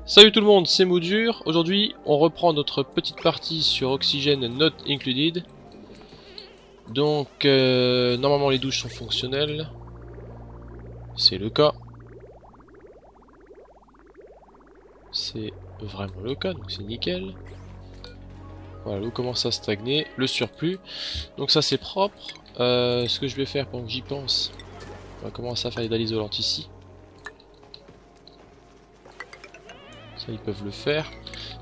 Salut tout le monde, c'est Moudure. Aujourd'hui, on reprend notre petite partie sur Oxygen Not Included. Donc, normalement les douches sont fonctionnelles. C'est le cas. C'est vraiment le cas, donc c'est nickel. Voilà, l'eau commence à stagner, le surplus. Donc ça c'est propre. Ce que je vais faire pendant que j'y pense, on va commencer à faire des dalles isolantes ici. Ça ils peuvent le faire.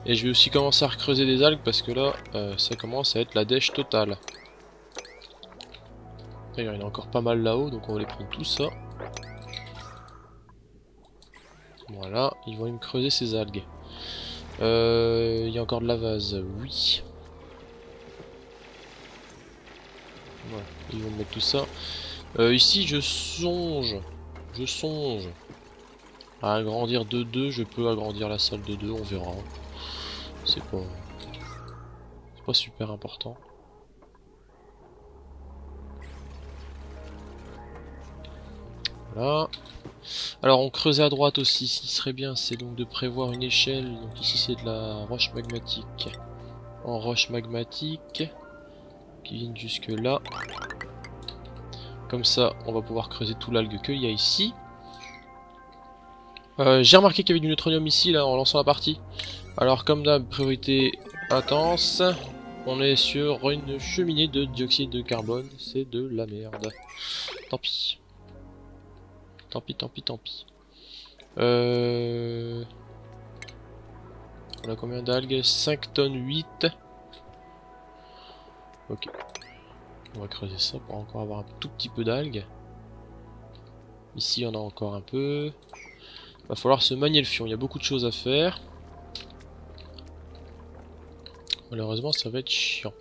Et je vais aussi commencer à recreuser des algues parce que là ça commence à être la dèche totale. D'ailleurs il y en a encore pas mal là-haut, donc on va les prendre tout ça. Voilà, ils vont me creuser ces algues. Il y a encore de la vase, oui. Voilà, ils vont me mettre tout ça. Ici je songe à agrandir de 2, je peux agrandir la salle de 2, on verra. C'est pas super important. Voilà. Alors on creusait à droite aussi, ce qui serait bien c'est donc de prévoir une échelle. Donc ici c'est de la roche magmatique. En roche magmatique. Qui viennent jusque là. Comme ça on va pouvoir creuser tout l'algue qu'il y a ici. J'ai remarqué qu'il y avait du neutronium ici là en lançant la partie. Alors comme d'hab, priorité intense. On est sur une cheminée de dioxyde de carbone. C'est de la merde. Tant pis. Tant pis, tant pis, tant pis. On a combien d'algues? 5 tonnes 8. Ok. On va creuser ça pour encore avoir un tout petit peu d'algues. Ici, on a encore un peu. Va falloir se manier le fion. Il y a beaucoup de choses à faire. Malheureusement, ça va être chiant.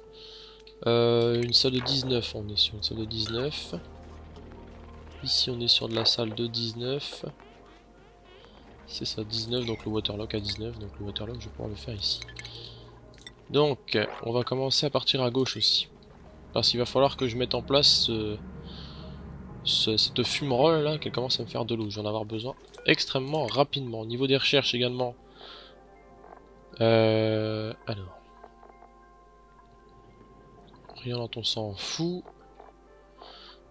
Une salle de 19. On est sur une salle de 19. Ici, on est sur de la salle de 19. C'est ça, 19. Donc le waterlock à 19. Donc le waterlock, je vais pouvoir le faire ici. Donc, on va commencer à partir à gauche aussi. Parce qu'il va falloir que je mette en place cette fumerole là, qu'elle commence à me faire de l'eau. Je vais en avoir besoin extrêmement rapidement. Au niveau des recherches également. Alors. Rien dont on s'en fout.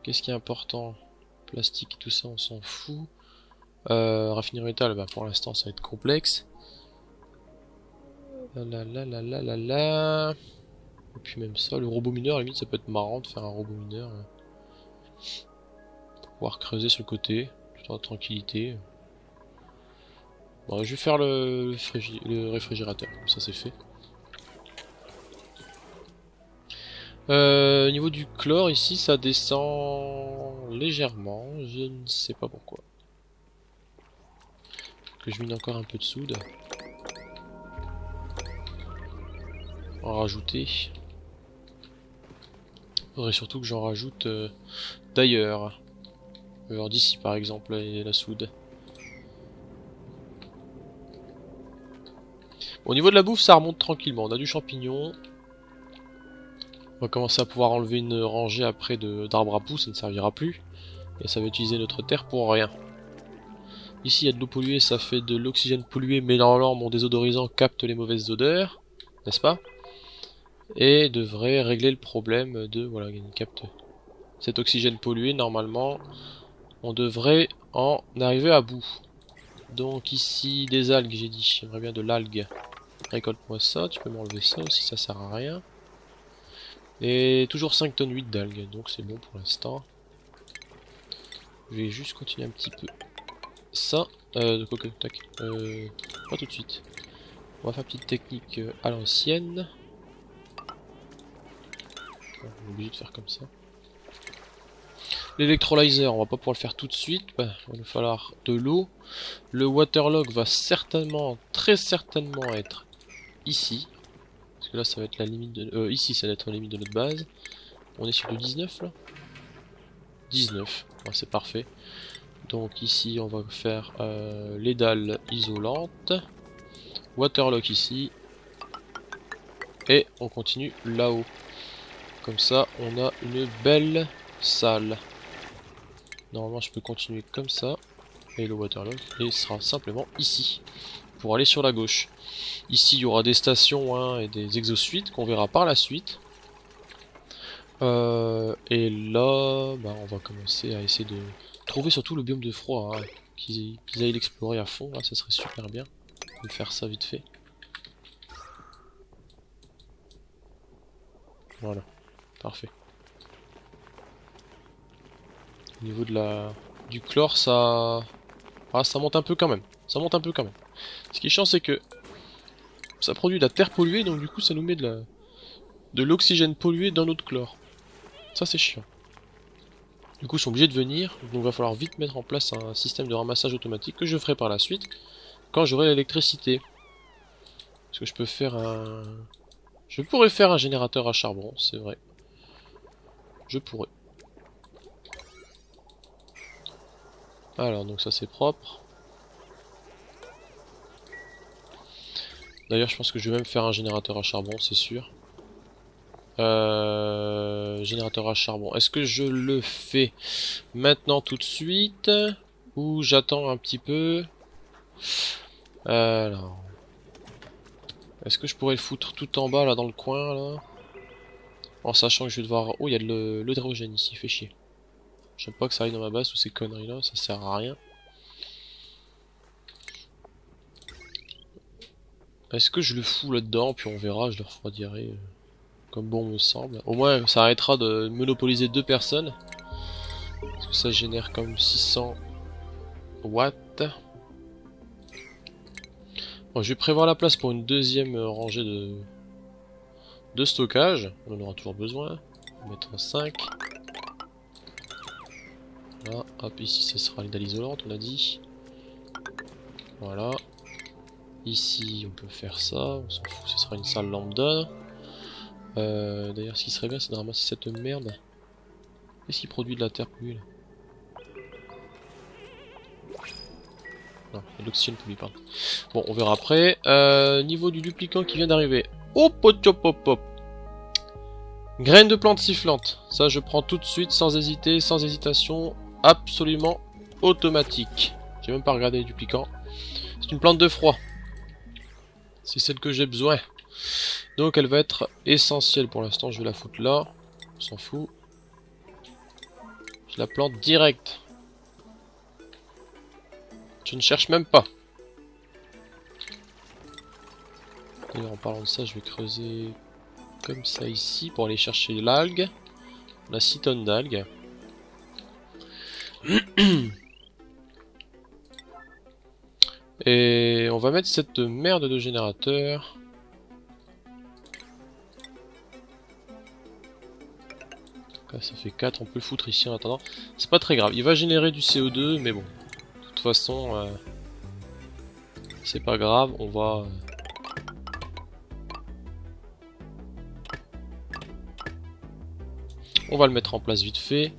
Qu'est-ce qui est important? Plastique et tout ça, on s'en fout. Raffinerie métal, bah pour l'instant ça va être complexe. Et puis même ça, le robot mineur, à la limite ça peut être marrant de faire un robot mineur. Pour pouvoir creuser sur le côté, tout en tranquillité. Bon, je vais faire le réfrigérateur, comme ça c'est fait. Au niveau du chlore ici ça descend légèrement, je ne sais pas pourquoi. Que je mine encore un peu de soude. En rajouter. Faudrait surtout que j'en rajoute d'ailleurs. Alors d'ici par exemple la soude. Bon, au niveau de la bouffe ça remonte tranquillement, on a du champignon. On va commencer à pouvoir enlever une rangée après d'arbres à poux, ça ne servira plus. Et ça va utiliser notre terre pour rien. Ici il y a de l'eau polluée, ça fait de l'oxygène pollué, mais normalement mon désodorisant capte les mauvaises odeurs, n'est-ce pas? Et devrait régler le problème de, voilà, il capte cet oxygène pollué, normalement on devrait en arriver à bout. Donc ici des algues, j'ai dit, j'aimerais bien de l'algue. Récolte-moi ça, tu peux m'enlever ça aussi, ça sert à rien. Et toujours 5 tonnes 8 d'algues, donc c'est bon pour l'instant. Je vais juste continuer un petit peu. Ça, tac, pas tout de suite. On va faire une petite technique à l'ancienne. On est obligé de faire comme ça. L'électrolyzer, on va pas pouvoir le faire tout de suite. Bah, il va falloir de l'eau. Le waterlog va certainement, très certainement être ici. Parce que là, ça va être la limite de... ici, ça va être la limite de notre base. On est sur le 19 là. 19, ouais, c'est parfait. Donc ici on va faire les dalles isolantes, waterlock ici, et on continue là-haut. Comme ça on a une belle salle. Normalement je peux continuer comme ça, et le waterlock et sera simplement ici. pour aller sur la gauche. Ici il y aura des stations hein, et des exosuites qu'on verra par la suite. Et là, bah, on va commencer à essayer de trouver surtout le biome de froid, hein, qu'ils aillent l'explorer à fond, là, ça serait super bien de faire ça vite fait. Voilà, parfait. Au niveau de du chlore, ça monte un peu quand même. Ça monte un peu quand même. Ce qui est chiant, c'est que ça produit de la terre polluée, donc du coup, ça nous met de l'oxygène pollué dans notre chlore. Ça, c'est chiant. Du coup, ils sont obligés de venir, donc il va falloir vite mettre en place un système de ramassage automatique que je ferai par la suite quand j'aurai l'électricité. Parce que je peux faire un... Je pourrais faire un générateur à charbon, c'est vrai. Je pourrais. Alors, donc ça c'est propre. D'ailleurs, je pense que je vais même faire un générateur à charbon, c'est sûr. Générateur à charbon. Est-ce que je le fais maintenant tout de suite ou j'attends un petit peu? Alors, est-ce que je pourrais le foutre tout en bas là dans le coin là, en sachant que je vais devoir... Oh, il y a de l'hydrogène ici, fait chier. J'aime pas que ça aille dans ma base ou ces conneries là, ça sert à rien. Est-ce que je le fous là-dedans, puis on verra, je le refroidirai comme bon me semble. Au moins ça arrêtera de monopoliser deux personnes. Parce que ça génère comme 600 watts. Bon, je vais prévoir la place pour une deuxième rangée de stockage. On en aura toujours besoin. On va mettre en 5. Voilà, hop, ici ce sera une dalle isolante, on a dit. Voilà. Ici on peut faire ça, on s'en fout, ce sera une salle lambda. D'ailleurs ce qui serait bien c'est de ramasser cette merde. Qu'est-ce qui produit de la terre polluée là? Non, il y a de l'oxygène pollué, pardon. Bon, on verra après. Niveau du duplicant qui vient d'arriver. Hop, hop, hop, hop, hop. Graines de plantes sifflantes. Ça je prends tout de suite, sans hésiter, sans hésitation. Absolument automatique. J'ai même pas regardé les duplicants. C'est une plante de froid. C'est celle que j'ai besoin. Donc elle va être essentielle pour l'instant. Je vais la foutre là. On s'en fout. Je la plante direct. Je ne cherche même pas. D'ailleurs en parlant de ça, je vais creuser comme ça ici pour aller chercher l'algue. On a 6 tonnes d'algues. Et on va mettre cette merde de générateur. Là, ça fait 4, on peut le foutre ici en attendant. C'est pas très grave, il va générer du CO2, mais bon. De toute façon, c'est pas grave, on va... On va le mettre en place vite fait.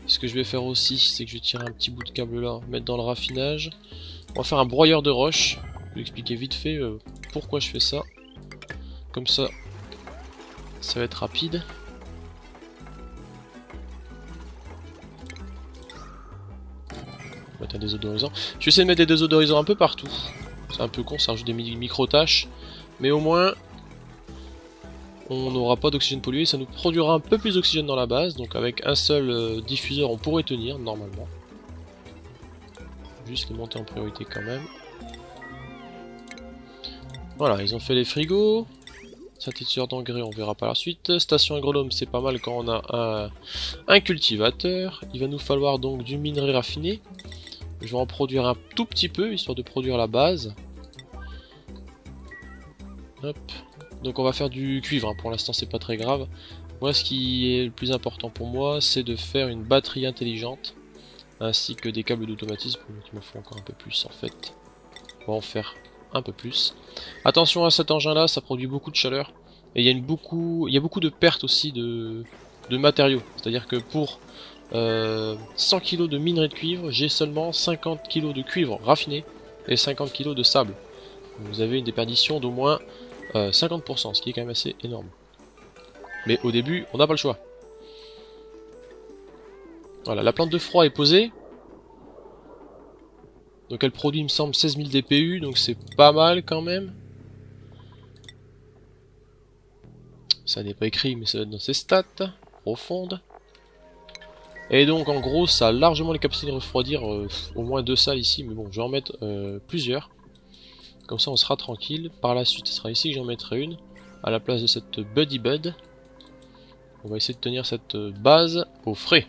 Ce que je vais faire aussi, c'est que je vais tirer un petit bout de câble là, mettre dans le raffinage. On va faire un broyeur de roche. Je vais vous expliquer vite fait pourquoi je fais ça. Comme ça, ça va être rapide. On va mettre un désodorisant. Je vais essayer de mettre des désodorisants un peu partout. C'est un peu con, ça rajoute des micro-tâches. Mais au moins, on n'aura pas d'oxygène pollué. Ça nous produira un peu plus d'oxygène dans la base. Donc avec un seul diffuseur, on pourrait tenir normalement. Juste les monter en priorité quand même. Voilà, ils ont fait les frigos. Synthétiseur d'engrais, on verra par la suite. Station agronome, c'est pas mal quand on a un cultivateur. Il va nous falloir donc du minerai raffiné. Je vais en produire un tout petit peu, histoire de produire la base. Hop. Donc on va faire du cuivre, hein. Pour l'instant c'est pas très grave. Moi ce qui est le plus important pour moi, c'est de faire une batterie intelligente. Ainsi que des câbles d'automatisme, qui me font encore un peu plus en fait. On va en faire un peu plus. Attention à cet engin là, ça produit beaucoup de chaleur. Et il y a beaucoup de pertes aussi de matériaux. C'est-à-dire que pour 100 kg de minerai de cuivre, j'ai seulement 50 kg de cuivre raffiné et 50 kg de sable. Vous avez une déperdition d'au moins 50%, ce qui est quand même assez énorme. Mais au début, on n'a pas le choix. Voilà, la plante de froid est posée. Donc elle produit, il me semble, 16 000 DPU, donc c'est pas mal quand même. Ça n'est pas écrit, mais ça doit être dans ses stats profondes. Et donc en gros, ça a largement les capacités de refroidir au moins 2 salles ici, mais bon, je vais en mettre plusieurs. Comme ça on sera tranquille. Par la suite, ce sera ici que j'en mettrai une, à la place de cette Buddy Bud. On va essayer de tenir cette base au frais.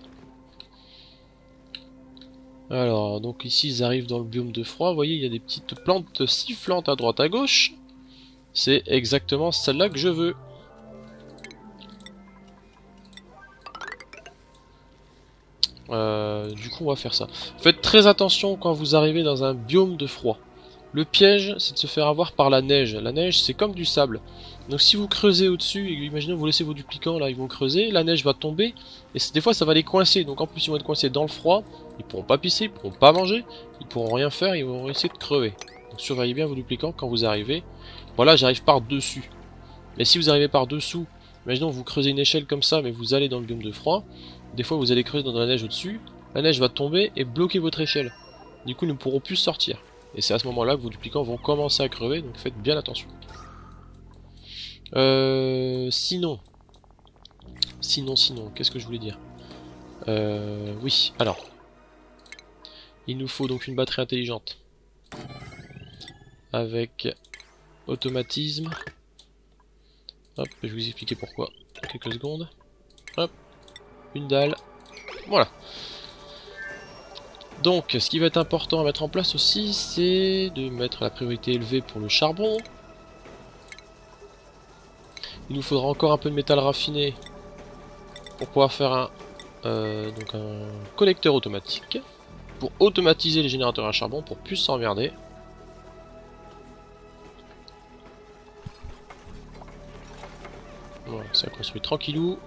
Alors, donc ici ils arrivent dans le biome de froid. Vous voyez, il y a des petites plantes sifflantes à droite à gauche. C'est exactement celle-là que je veux. Du coup on va faire ça. Faites très attention quand vous arrivez dans un biome de froid. Le piège, c'est de se faire avoir par la neige. La neige, c'est comme du sable. Donc si vous creusez au-dessus, et imaginez vous laissez vos duplicants là, ils vont creuser, la neige va tomber, et des fois ça va les coincer. Donc en plus ils vont être coincés dans le froid, ils pourront pas pisser, ils pourront pas manger, ils pourront rien faire, ils vont essayer de crever. Donc surveillez bien vos duplicants quand vous arrivez. Voilà, j'arrive par dessus. Mais si vous arrivez par dessous, imaginons vous creusez une échelle comme ça, mais vous allez dans le biome de froid, des fois vous allez creuser dans la neige au-dessus, la neige va tomber et bloquer votre échelle. Du coup ils ne pourront plus sortir. Et c'est à ce moment-là que vos duplicants vont commencer à crever, donc faites bien attention. Sinon, qu'est-ce que je voulais dire? Oui, alors. Il nous faut donc une batterie intelligente. Avec automatisme. Hop, je vais vous expliquer pourquoi. Quelques secondes. Hop, une dalle. Voilà. Donc, ce qui va être important à mettre en place aussi, c'est de mettre la priorité élevée pour le charbon. Il nous faudra encore un peu de métal raffiné pour pouvoir faire donc un collecteur automatique. Pour automatiser les générateurs à charbon, pour plus s'emmerder. Voilà, ça construit tranquillou.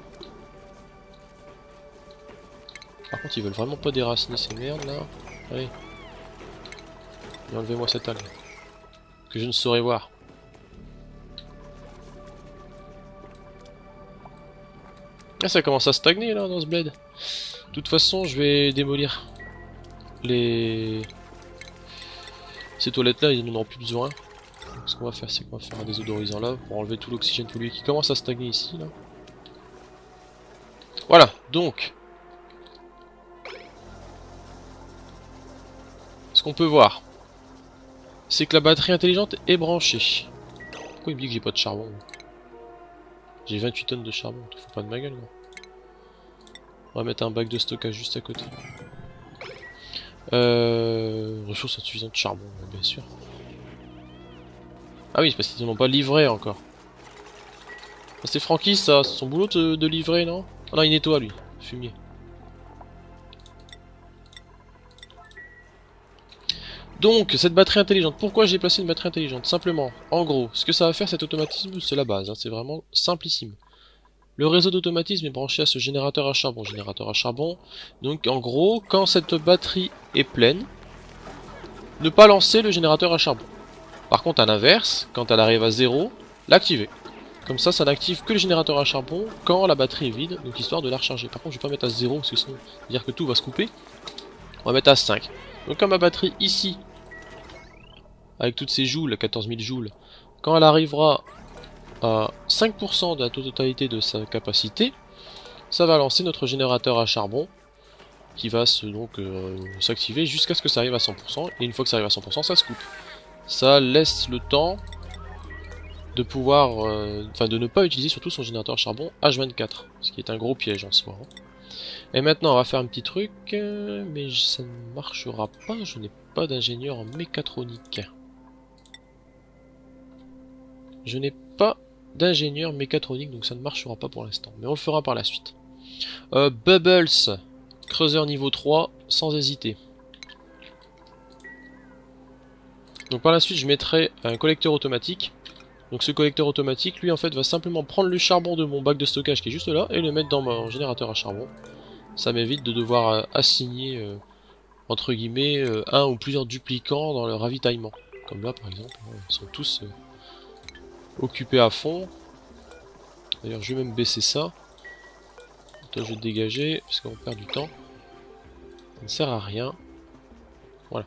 Par contre, ils veulent vraiment pas déraciner ces merdes là. Allez. Et enlevez-moi cette algue. Que je ne saurais voir. Ah, ça commence à stagner là dans ce bled. De toute façon, je vais démolir ces toilettes là, ils n'en auront plus besoin. Donc, ce qu'on va faire, c'est qu'on va faire un désodorisant là pour enlever tout l'oxygène pollué qui commence à stagner ici là. Voilà, donc ce qu'on peut voir, c'est que la batterie intelligente est branchée. Pourquoi il me dit que j'ai pas de charbon? J'ai 28 tonnes de charbon, tu fous pas de ma gueule, non? On va mettre un bac de stockage juste à côté. Ressources insuffisantes de charbon, bien sûr. Ah oui, c'est parce qu'ils n'ont pas livré encore. C'est Francky, ça, c'est son boulot de livrer, non? Ah non, il nettoie lui, fumier. Donc, cette batterie intelligente, pourquoi j'ai placé une batterie intelligente? Simplement, en gros, ce que ça va faire cet automatisme, c'est la base, hein, c'est vraiment simplissime. Le réseau d'automatisme est branché à ce générateur à charbon. Donc en gros, quand cette batterie est pleine, ne pas lancer le générateur à charbon. Par contre, à l'inverse, quand elle arrive à 0, l'activer. Comme ça n'active que le générateur à charbon quand la batterie est vide, donc histoire de la recharger. Par contre, je vais pas mettre à 0, parce que sinon, ça veut dire que tout va se couper. On va mettre à 5. Donc quand ma batterie ici, avec toutes ces joules, 14 000 joules, quand elle arrivera à 5% de la totalité de sa capacité, ça va lancer notre générateur à charbon qui va s'activer jusqu'à ce que ça arrive à 100%, et une fois que ça arrive à 100%, ça se coupe. Ça laisse le temps de pouvoir, de ne pas utiliser surtout son générateur à charbon H24, ce qui est un gros piège en soi. Et maintenant on va faire un petit truc, mais ça ne marchera pas, je n'ai pas d'ingénieur en mécatronique. Je n'ai pas d'ingénieur mécatronique, donc ça ne marchera pas pour l'instant, mais on le fera par la suite. Bubbles, creuseur niveau 3, sans hésiter. Donc par la suite je mettrai un collecteur automatique. Donc ce collecteur automatique, lui en fait va simplement prendre le charbon de mon bac de stockage qui est juste là, et le mettre dans mon générateur à charbon. Ça m'évite de devoir assigner, entre guillemets, un ou plusieurs duplicants dans le ravitaillement. Comme là par exemple, ils sont tous occupés à fond. D'ailleurs je vais même baisser ça. Toi, je vais te dégager, parce qu'on perd du temps. Ça ne sert à rien. Voilà.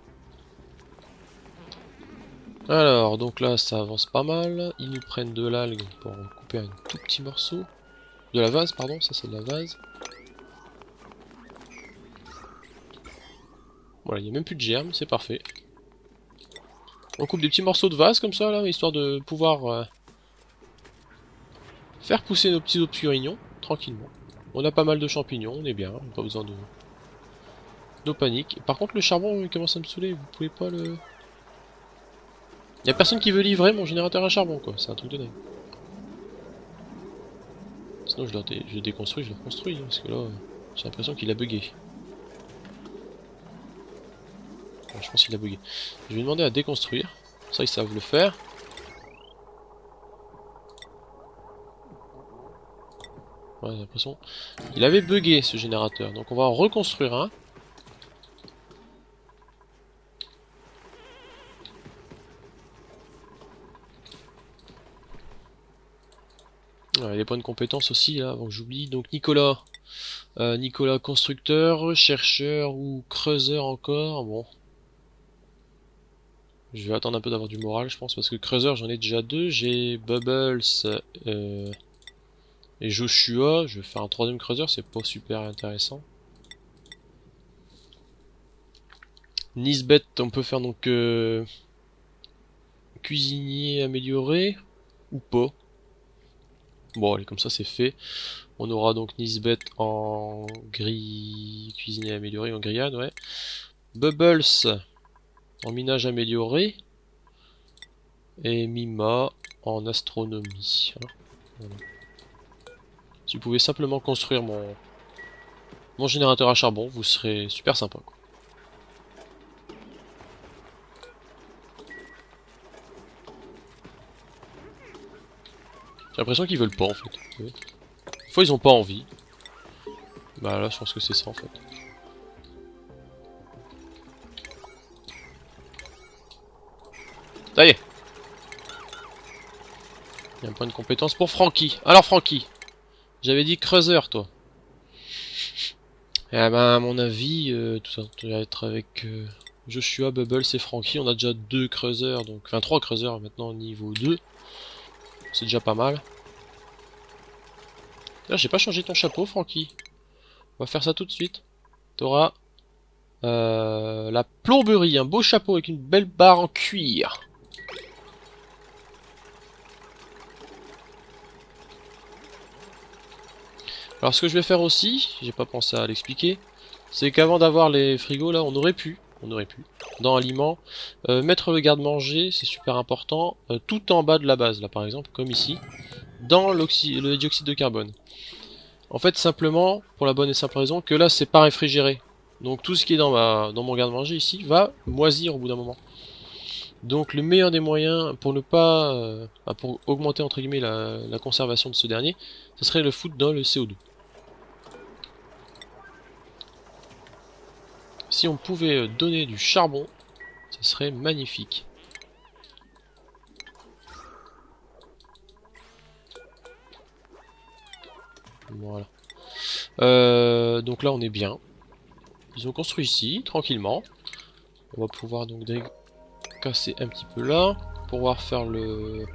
Alors, donc là, ça avance pas mal. Ils nous prennent de l'algue pour en couper un tout petit morceau. De la vase, pardon, ça c'est de la vase. Voilà, il n'y a même plus de germes, c'est parfait. On coupe des petits morceaux de vase comme ça, là, histoire de pouvoir faire pousser nos petits obscurignons, tranquillement. On a pas mal de champignons, on est bien, on n'a pas besoin de panique. Par contre, le charbon, il commence à me saouler, vous pouvez pas le... Y a personne qui veut livrer mon générateur à charbon, quoi, c'est un truc de dingue. Sinon, je le déconstruis, je le reconstruis, hein, parce que là, j'ai l'impression qu'il a bugué. Ouais, je pense qu'il a bugué. Je vais demander à déconstruire, ça ils savent le faire. Ouais, j'ai l'impression. Il avait bugué ce générateur, donc on va en reconstruire un. Ouais, les points de compétence aussi, là, avant que j'oublie. Donc Nicolas. Nicolas constructeur, chercheur ou creuseur encore. Bon. Je vais attendre un peu d'avoir du moral, je pense, parce que creuseur, j'en ai déjà deux. J'ai Bubbles et Joshua. Je vais faire un troisième creuseur, c'est pas super intéressant. Nisbet, on peut faire donc cuisinier amélioré ou pas. Bon, allez, comme ça c'est fait. On aura donc Nisbet en cuisinier amélioré, en grillade, ouais. Bubbles en minage amélioré. Et Mima en astronomie. Voilà. Si vous pouvez simplement construire mon générateur à charbon, vous serez super sympa, quoi. J'ai l'impression qu'ils veulent pas en fait. Des fois ils ont pas envie. Bah là je pense que c'est ça en fait. Ça y est. Il y a un point de compétence pour Francky. Alors Francky, j'avais dit creuseur toi. Eh ben à mon avis, tout ça doit être avec Joshua, Bubbles et Francky. On a déjà deux creuseurs, donc enfin trois creuseurs maintenant au niveau 2. C'est déjà pas mal. Là j'ai pas changé ton chapeau Francky. On va faire ça tout de suite. T'auras la plomberie, un beau chapeau avec une belle barre en cuir. Alors ce que je vais faire aussi, j'ai pas pensé à l'expliquer, c'est qu'avant d'avoir les frigos là, on aurait pu, dans aliments, mettre le garde-manger, c'est super important, tout en bas de la base là par exemple, comme ici, dans le dioxyde de carbone. En fait simplement, pour la bonne et simple raison, que là c'est pas réfrigéré. Donc tout ce qui est dans mon garde-manger ici va moisir au bout d'un moment. Donc le meilleur des moyens pour ne pas, pour augmenter entre guillemets la conservation de ce dernier, ce serait le foutre dans le CO2. Si on pouvait donner du charbon, ce serait magnifique. Voilà. Donc là on est bien. Ils ont construit ici, tranquillement. On va pouvoir donc casser un petit peu là, pour pouvoir faire le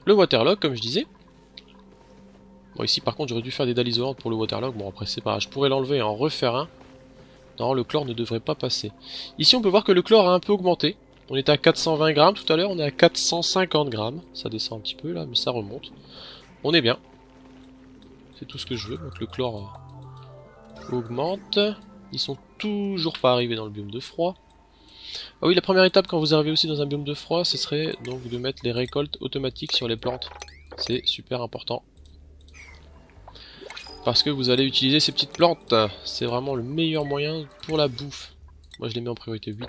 waterlog comme je disais. Bon ici par contre j'aurais dû faire des dalles isolantes pour le waterlog, bon après c'est pas grave, je pourrais l'enlever et en refaire un. Non, le chlore ne devrait pas passer. Ici on peut voir que le chlore a un peu augmenté. On était à 420 grammes tout à l'heure, on est à 450 grammes. Ça descend un petit peu là, mais ça remonte. On est bien. C'est tout ce que je veux, donc le chlore augmente. Ils sont toujours pas arrivés dans le biome de froid. Ah oui, la première étape quand vous arrivez aussi dans un biome de froid, ce serait donc de mettre les récoltes automatiques sur les plantes. C'est super important. Parce que vous allez utiliser ces petites plantes. C'est vraiment le meilleur moyen pour la bouffe. Moi je les mets en priorité 8.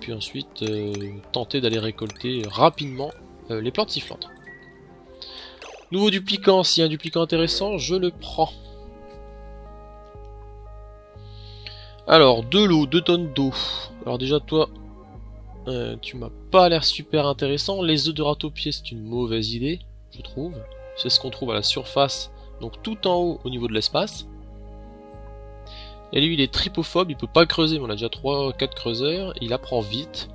Puis ensuite, tenter d'aller récolter rapidement les plantes sifflantes. Nouveau dupliquant, s'il y a un dupliquant intéressant, je le prends. Alors, de l'eau, 2 tonnes d'eau. Alors déjà toi, tu m'as pas l'air super intéressant. Les œufs de ratopier, c'est une mauvaise idée, je trouve. C'est ce qu'on trouve à la surface, donc tout en haut au niveau de l'espace. Et lui il est tripophobe, il peut pas creuser, mais on a déjà 3-4 creuseurs, il apprend vite.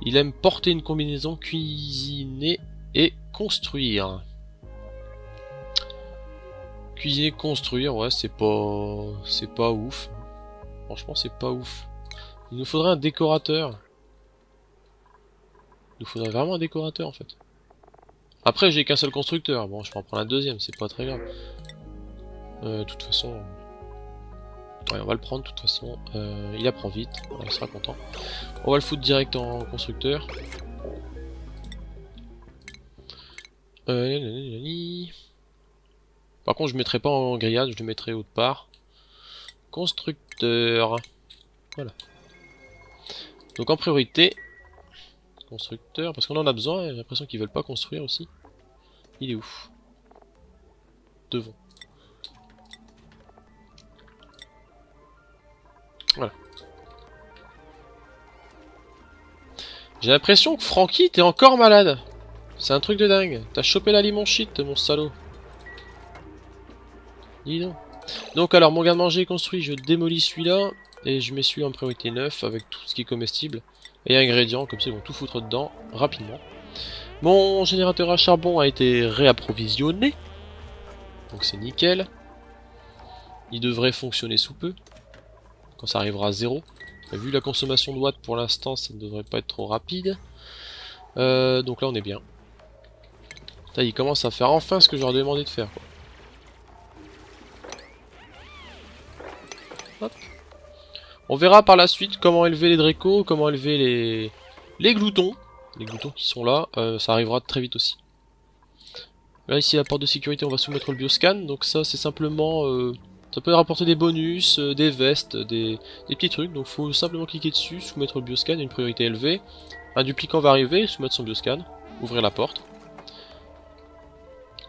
Il aime porter une combinaison, cuisiner et construire. Cuisiner, construire, ouais c'est pas ouf. Franchement c'est pas ouf. Il nous faudrait un décorateur. Il nous faudrait vraiment un décorateur en fait. Après j'ai qu'un seul constructeur, bon je peux en prendre un deuxième, c'est pas très grave. De toute façon... Ouais, on va le prendre de toute façon. Il apprend vite, il sera content. On va le foutre direct en constructeur. Par contre je mettrai pas en grillade, je le mettrai autre part. Constructeur. Voilà. Donc en priorité, constructeur, parce qu'on en a besoin, j'ai l'impression qu'ils veulent pas construire aussi. Il est où? Devant. Voilà. J'ai l'impression que Francky, t'es encore malade. C'est un truc de dingue. T'as chopé la limon shit, mon salaud. Dis donc. Donc alors, mon garde-manger est construit, je démolis celui-là. Et je mets celui en priorité 9 avec tout ce qui est comestible. Et ingrédients, comme ça ils vont tout foutre dedans rapidement. Mon générateur à charbon a été réapprovisionné. Donc c'est nickel. Il devrait fonctionner sous peu. Quand ça arrivera à 0. Vu la consommation de watts pour l'instant, ça ne devrait pas être trop rapide. Donc là on est bien. Là, il commence à faire enfin ce que j'aurais demandé de faire, quoi. Hop. On verra par la suite comment élever les Drécos, comment élever les gloutons. Les gloutons qui sont là, ça arrivera très vite aussi. Là ici la porte de sécurité, on va soumettre le bioscan. Donc ça c'est simplement... ça peut rapporter des bonus, des vestes, des petits trucs. Donc faut simplement cliquer dessus, soumettre le bioscan, une priorité élevée. Un duplicant va arriver, soumettre son bioscan, ouvrir la porte.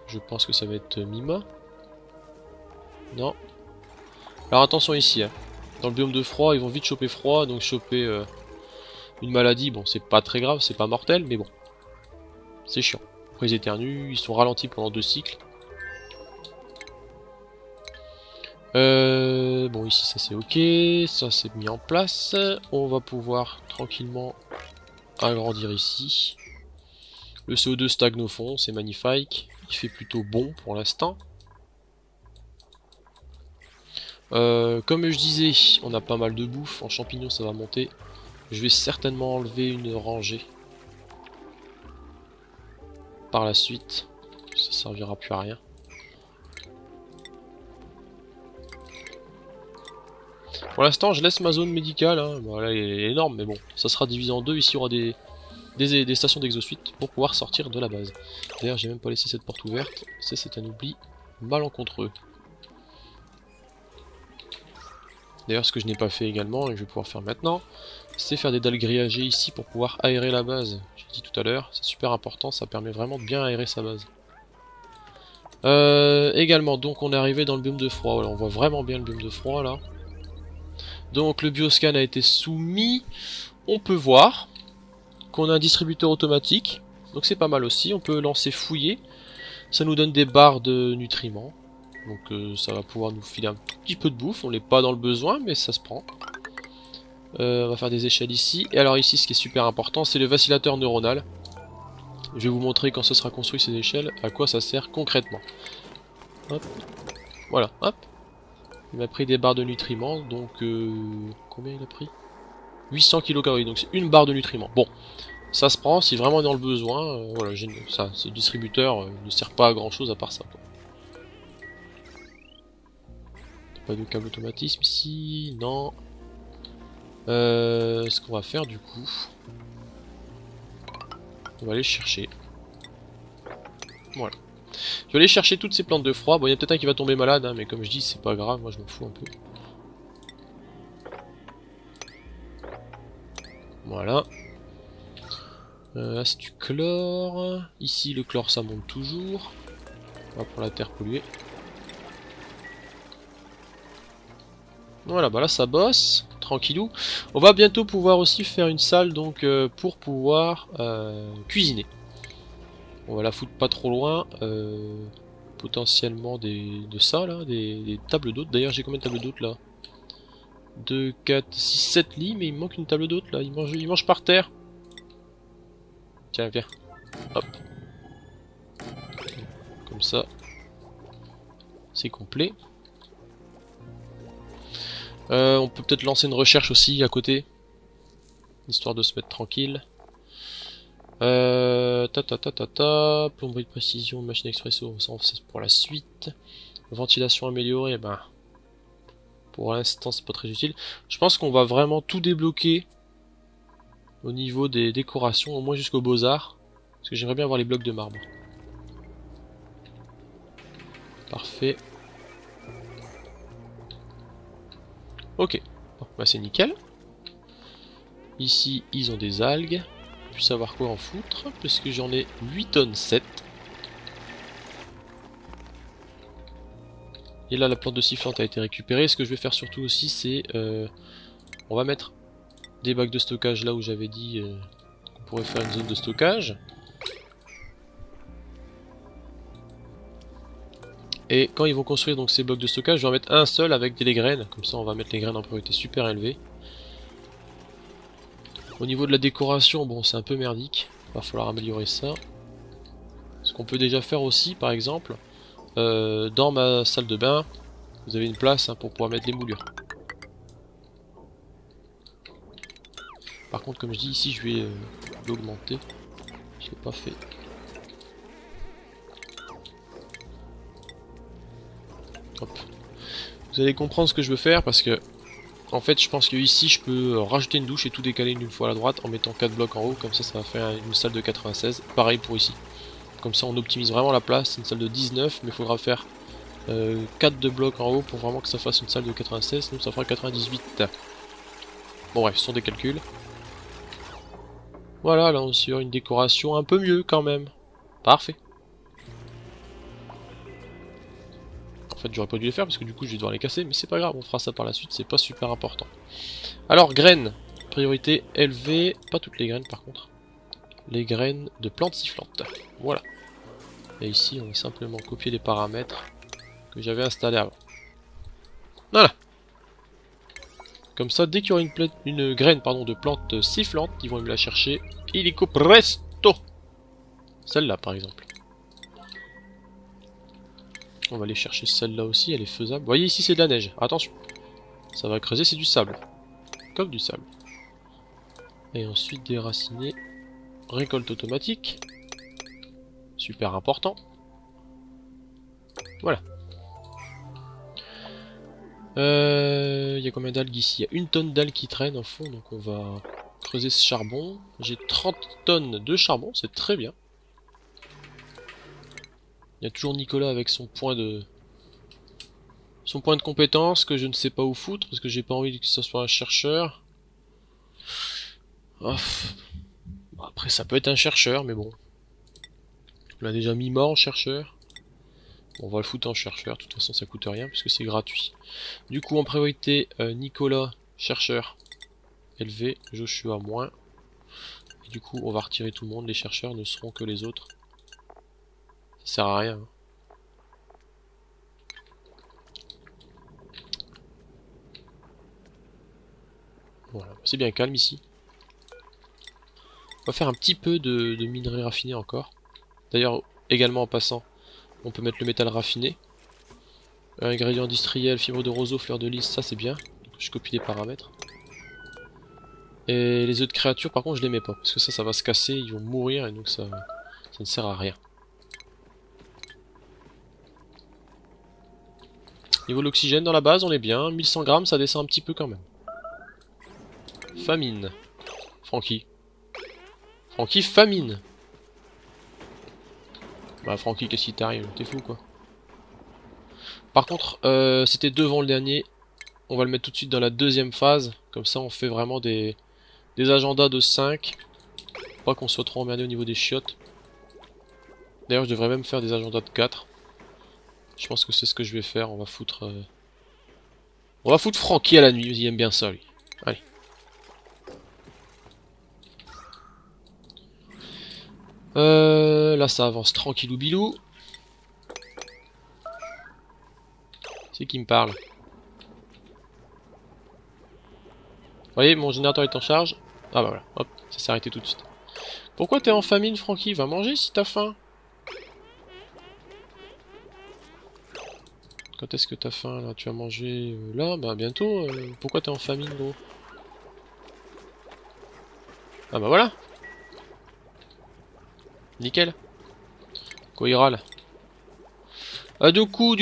Je pense que ça va être Mima. Non. Alors attention ici, hein. Dans le biome de froid, ils vont vite choper froid, donc choper une maladie, bon c'est pas très grave, c'est pas mortel, mais bon. C'est chiant. Après ils éternuent, ils sont ralentis pendant 2 cycles. Bon ici ça c'est ok, ça c'est mis en place. On va pouvoir tranquillement agrandir ici. Le CO2 stagne au fond, c'est magnifique. Il fait plutôt bon pour l'instant. Comme je disais, on a pas mal de bouffe. En champignons ça va monter. Je vais certainement enlever une rangée. Par la suite. Ça servira plus à rien. Pour l'instant je laisse ma zone médicale. Hein. Bon, là elle est énorme mais bon. Ça sera divisé en deux. Ici il y aura des stations d'exosuite pour pouvoir sortir de la base. D'ailleurs j'ai même pas laissé cette porte ouverte. Ça c'est un oubli malencontreux. D'ailleurs ce que je n'ai pas fait également et que je vais pouvoir faire maintenant, c'est faire des dalles grillagées ici pour pouvoir aérer la base. J'ai dit tout à l'heure, c'est super important, ça permet vraiment de bien aérer sa base. Également, donc on est arrivé dans le biome de froid, voilà, on voit vraiment bien le biome de froid là. Donc le bioscan a été soumis, on peut voir qu'on a un distributeur automatique, donc c'est pas mal aussi, on peut lancer fouiller, ça nous donne des barres de nutriments. Donc ça va pouvoir nous filer un tout petit peu de bouffe, on n'est pas dans le besoin mais ça se prend. On va faire des échelles ici, et alors ici ce qui est super important c'est le vacillateur neuronal. Je vais vous montrer quand ce sera construit ces échelles, à quoi ça sert concrètement. Hop. Voilà, hop. Il m'a pris des barres de nutriments, donc combien il a pris? 800 kcal, donc c'est une barre de nutriments. Bon, ça se prend si vraiment on est dans le besoin, voilà, ça, ce distributeur ne sert pas à grand chose à part ça, quoi. Pas de câble automatisme ici, non. Ce qu'on va faire du coup, on va aller chercher. Voilà. Je vais aller chercher toutes ces plantes de froid. Bon, il y a peut-être un qui va tomber malade, hein, mais comme je dis, c'est pas grave, moi je m'en fous un peu. Voilà. Là c'est du chlore. Ici le chlore ça monte toujours. On va prendre la terre polluée. Voilà, bah là ça bosse, tranquillou. On va bientôt pouvoir aussi faire une salle donc pour pouvoir cuisiner. On va la foutre pas trop loin. Potentiellement de ça là, des tables d'hôtes. D'ailleurs j'ai combien de tables d'hôtes là? 2, 4, 6, 7 lits, mais il me manque une table d'hôte là, il mange par terre. Tiens, viens. Hop. Comme ça. C'est complet. On peut peut-être lancer une recherche aussi à côté. Histoire de se mettre tranquille. Plomberie de précision, machine expresso, ça c'est pour la suite. Ventilation améliorée, ben pour l'instant c'est pas très utile. Je pense qu'on va vraiment tout débloquer au niveau des décorations, au moins jusqu'aux beaux-arts. Parce que j'aimerais bien avoir les blocs de marbre. Parfait. Ok, bon, bah c'est nickel. Ici ils ont des algues. Plus savoir quoi en foutre, parce que j'en ai 8 tonnes 7. Et là la plante de sifflante a été récupérée. Ce que je vais faire surtout aussi c'est on va mettre des bacs de stockage là où j'avais dit qu'on pourrait faire une zone de stockage. Et quand ils vont construire donc ces blocs de stockage, je vais en mettre un seul avec des graines, comme ça on va mettre les graines en priorité super élevée. Au niveau de la décoration, bon c'est un peu merdique, va falloir améliorer ça. Ce qu'on peut déjà faire aussi par exemple, dans ma salle de bain, vous avez une place pour pouvoir mettre les moulures. Par contre comme je dis ici je vais l'augmenter, je l'ai pas fait. Hop. Vous allez comprendre ce que je veux faire parce que en fait je pense que ici je peux rajouter une douche et tout décaler une fois à la droite en mettant 4 blocs en haut, comme ça va faire une salle de 96, pareil pour ici. Comme ça on optimise vraiment la place, c'est une salle de 19 mais il faudra faire 4 de blocs en haut pour vraiment que ça fasse une salle de 96, sinon ça fera 98. Bon bref, ce sont des calculs. Voilà, là on sur une décoration un peu mieux quand même. Parfait. En fait j'aurais pas dû les faire parce que du coup je vais devoir les casser, mais c'est pas grave, on fera ça par la suite, c'est pas super important. Alors graines, priorité élevée, pas toutes les graines par contre. Les graines de plantes sifflantes. Voilà. Et ici on va simplement copier les paramètres que j'avais installés avant. Voilà. Comme ça, dès qu'il y aura une graine de plante sifflante, ils vont me la chercher. Illico presto. Celle-là par exemple. On va aller chercher celle-là aussi, elle est faisable. Vous voyez ici c'est de la neige, attention. Ça va creuser, c'est du sable. Comme du sable. Et ensuite déraciner. Récolte automatique. Super important. Voilà. Il y a combien d'algues ici? Il y a une tonne d'algues qui traînent au fond, donc on va creuser ce charbon. J'ai 30 tonnes de charbon, c'est très bien. Il y a toujours Nicolas avec son point de compétence que je ne sais pas où foutre parce que j'ai pas envie que ce soit un chercheur. Oh. Après ça peut être un chercheur mais bon. On l'a déjà mis mort en chercheur. Bon, on va le foutre en chercheur, de toute façon ça coûte rien puisque c'est gratuit. Du coup en priorité Nicolas, chercheur élevé, Joshua moins. Et du coup on va retirer tout le monde, les chercheurs ne seront que les autres. Ça sert à rien. Voilà, c'est bien calme ici. On va faire un petit peu de minerai raffiné encore. D'ailleurs, également en passant, on peut mettre le métal raffiné. Ingrédients industriels, fibre de roseau, fleur de lys, ça c'est bien. Donc, je copie les paramètres. Et les œufs de créatures, par contre, je les mets pas. Parce que ça va se casser, ils vont mourir, et donc ça ne sert à rien. Niveau de l'oxygène dans la base, on est bien. 1100 grammes, ça descend un petit peu quand même. Famine. Francky. Francky, famine. Bah Francky, qu'est-ce qui t'arrive? T'es fou quoi. Par contre, c'était devant le dernier. On va le mettre tout de suite dans la deuxième phase. Comme ça, on fait vraiment des agendas de 5. Pas qu'on soit trop emmerdé au niveau des chiottes. D'ailleurs, je devrais même faire des agendas de 4. Je pense que c'est ce que je vais faire. On va foutre Francky à la nuit. Il aime bien ça, lui. Allez. Là, ça avance tranquillou bilou. C'est qui me parle? voyez, mon générateur est en charge. Ah bah voilà, hop, ça s'est arrêté tout de suite. Pourquoi t'es en famine, Francky? Va manger si t'as faim. Quand est-ce que t'as faim, là? Tu vas manger là? Bah bientôt. Pourquoi t'es en famine, gros? Ah bah voilà. Nickel. Quoi, il râle? Ah du coup.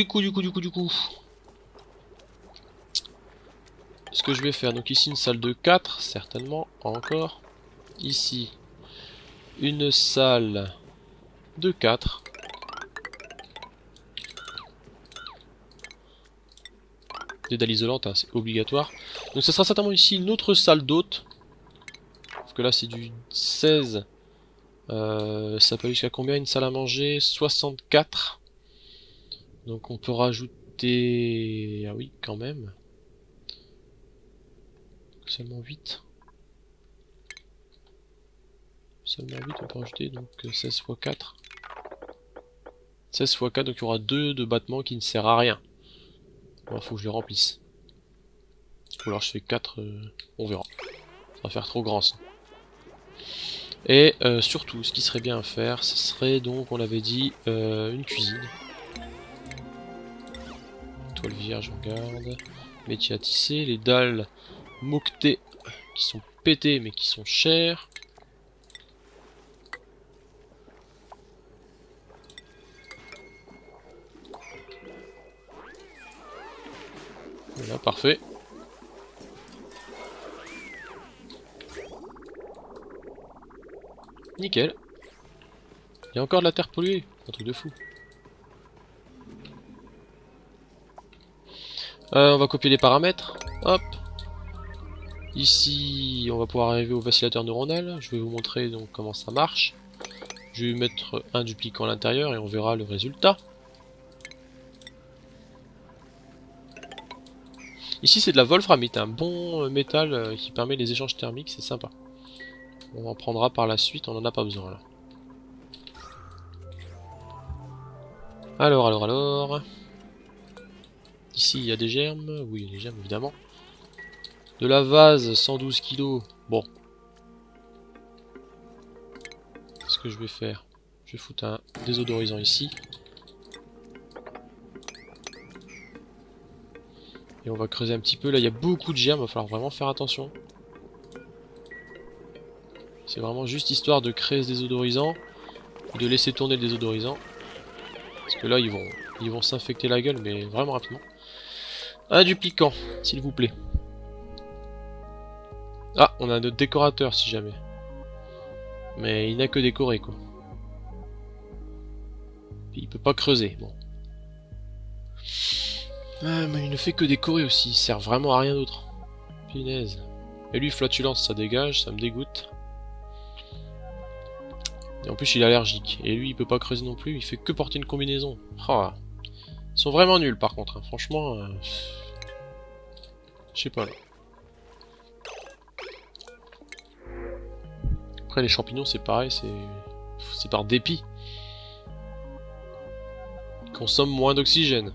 Ce que je vais faire, donc ici une salle de 4, certainement, encore. Ici, une salle de 4. Des dalles isolantes, hein, c'est obligatoire. Donc ça sera certainement ici une autre salle d'hôtes. Parce que là c'est du 16. Ça peut aller jusqu'à combien une salle à manger? 64. Donc on peut rajouter... Ah oui, quand même. Seulement 8. Seulement 8, on peut rajouter donc 16 x 4. 16 x 4, donc il y aura 2 de battement qui ne sert à rien. Bon, faut que je les remplisse. Ou alors je fais 4, on verra. Ça va faire trop grand ça. Et surtout, ce qui serait bien à faire, ce serait donc, on l'avait dit, une cuisine. Toile vierge, on garde. Métier à tisser, les dalles moquetées qui sont pétées mais qui sont chères. Voilà, parfait. Nickel. Il y a encore de la terre polluée, un truc de fou. On va copier les paramètres. Hop. Ici, on va pouvoir arriver au vacillateur neuronal. Je vais vous montrer donc comment ça marche. Je vais mettre un duplicant à l'intérieur et on verra le résultat. Ici, c'est de la wolframite, un bon métal qui permet les échanges thermiques, c'est sympa. On en prendra par la suite, on n'en a pas besoin là. Alors. Ici, il y a des germes. Oui, il y a des germes, évidemment. De la vase, 112 kg. Bon. Ce que je vais faire, je vais foutre un désodorisant ici. Et on va creuser un petit peu. Là, il y a beaucoup de germes, il va falloir vraiment faire attention. C'est vraiment juste histoire de créer ce désodorisant et de laisser tourner le désodorisant. Parce que là, ils vont s'infecter la gueule, mais vraiment rapidement. Un duplicant, s'il vous plaît. Ah, on a notre décorateur, si jamais. Mais il n'a que décoré, quoi. Puis il peut pas creuser, bon. Ah, mais il ne fait que décorer aussi, il sert vraiment à rien d'autre. Punaise. Et lui, flatulence, ça dégage, ça me dégoûte. Et en plus, il est allergique. Et lui, il peut pas creuser non plus, il fait que porter une combinaison. Oh. Ils sont vraiment nuls, par contre, hein. Franchement... Je sais pas, là. Après, les champignons, c'est pareil, c'est par dépit. Ils consomment moins d'oxygène.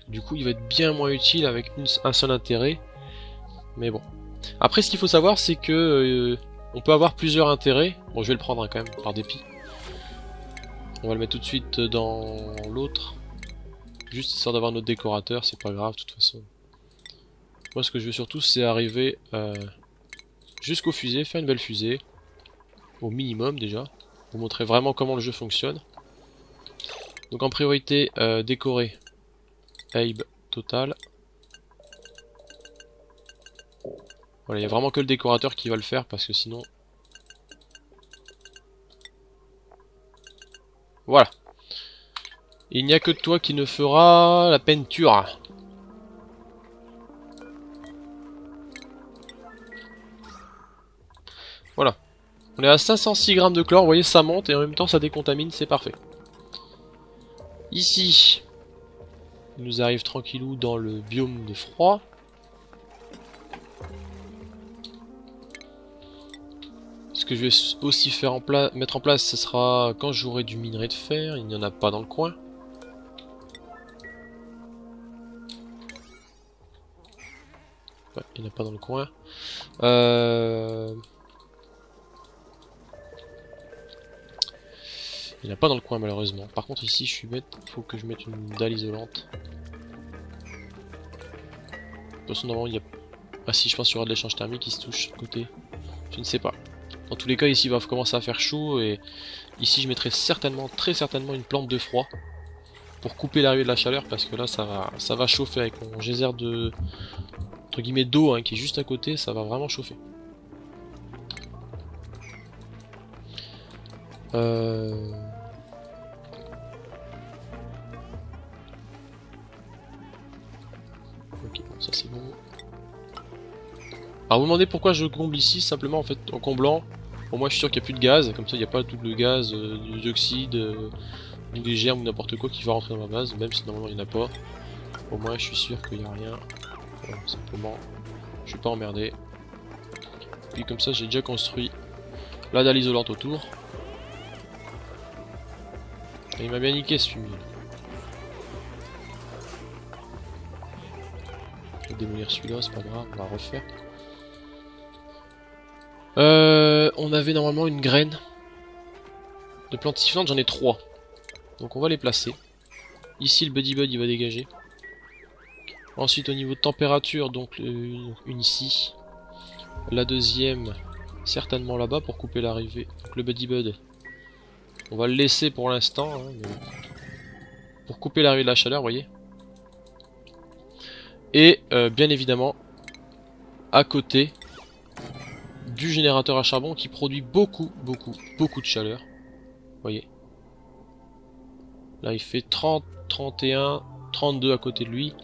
Du coup, il va être bien moins utile avec un seul intérêt. Mais bon. Après, ce qu'il faut savoir, c'est que on peut avoir plusieurs intérêts. Bon, je vais le prendre hein, quand même, par dépit. On va le mettre tout de suite dans l'autre. Juste histoire d'avoir notre décorateur, c'est pas grave de toute façon. Moi, ce que je veux surtout, c'est arriver jusqu'aux fusées, faire une belle fusée. Au minimum, déjà. Vous montrer vraiment comment le jeu fonctionne. Donc en priorité, décorer. Abe total. Voilà, il n'y a vraiment que le décorateur qui va le faire parce que sinon... Voilà. Il n'y a que toi qui ne fera la peinture. Voilà. On est à 506 grammes de chlore, vous voyez ça monte et en même temps ça décontamine, c'est parfait. Ici, il nous arrive tranquillou dans le biome de froid. Ce que je vais aussi faire mettre en place, ce sera quand j'aurai du minerai de fer, il n'y en a pas dans le coin. Ouais, il n'y en a pas dans le coin. Il n'y en a pas dans le coin malheureusement. Par contre ici je suis bête, il faut que je mette une dalle isolante. De toute façon normalement il y a... Ah si, je pense qu'il y aura de l'échange thermique qui se touche à côté. Je ne sais pas. Dans tous les cas ici il va commencer à faire chaud et ici je mettrai certainement, très certainement une plante de froid. Pour couper l'arrivée de la chaleur parce que là ça va chauffer avec mon geyser de... entre guillemets d'eau hein, qui est juste à côté, ça va vraiment chauffer. Ok, bon, ça c'est bon. Alors vous me demandez pourquoi je comble ici, simplement en fait en comblant, au moins je suis sûr qu'il n'y a plus de gaz, comme ça il n'y a pas tout le gaz, du dioxyde, ou des germes ou n'importe quoi qui va rentrer dans ma base, même si normalement il n'y en a pas. Au moins je suis sûr qu'il n'y a rien. Voilà, simplement, je suis pas emmerdé. Puis comme ça j'ai déjà construit la dalle isolante autour. Et il m'a bien niqué ce fumier. Je vais démolir celui-là, c'est pas grave, on va refaire. On avait normalement une graine de plantes suffisantes, j'en ai 3. Donc on va les placer. Ici le Buddy Bud il va dégager. Ensuite au niveau de température, donc une ici. La deuxième certainement là-bas pour couper l'arrivée. Donc le Buddy Bud, on va le laisser pour l'instant. Hein, mais... pour couper l'arrivée de la chaleur, vous voyez. Et bien évidemment, à côté du générateur à charbon qui produit beaucoup de chaleur. Vous voyez. Là il fait 30, 31, 32 à côté de lui.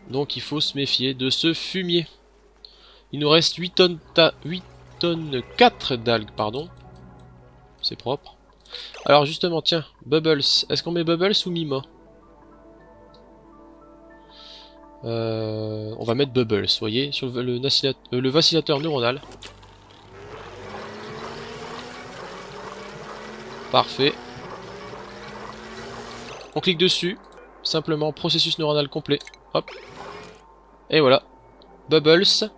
Donc il faut se méfier de ce fumier. Il nous reste 8 tonnes 4 d'algues, pardon. C'est propre. Alors justement, tiens, Bubbles. Est-ce qu'on met Bubbles ou Mima? On va mettre Bubbles, vous voyez, sur le vacillateur neuronal. Parfait. On clique dessus. Simplement, processus neuronal complet. Hop. Et voilà. Bubbles.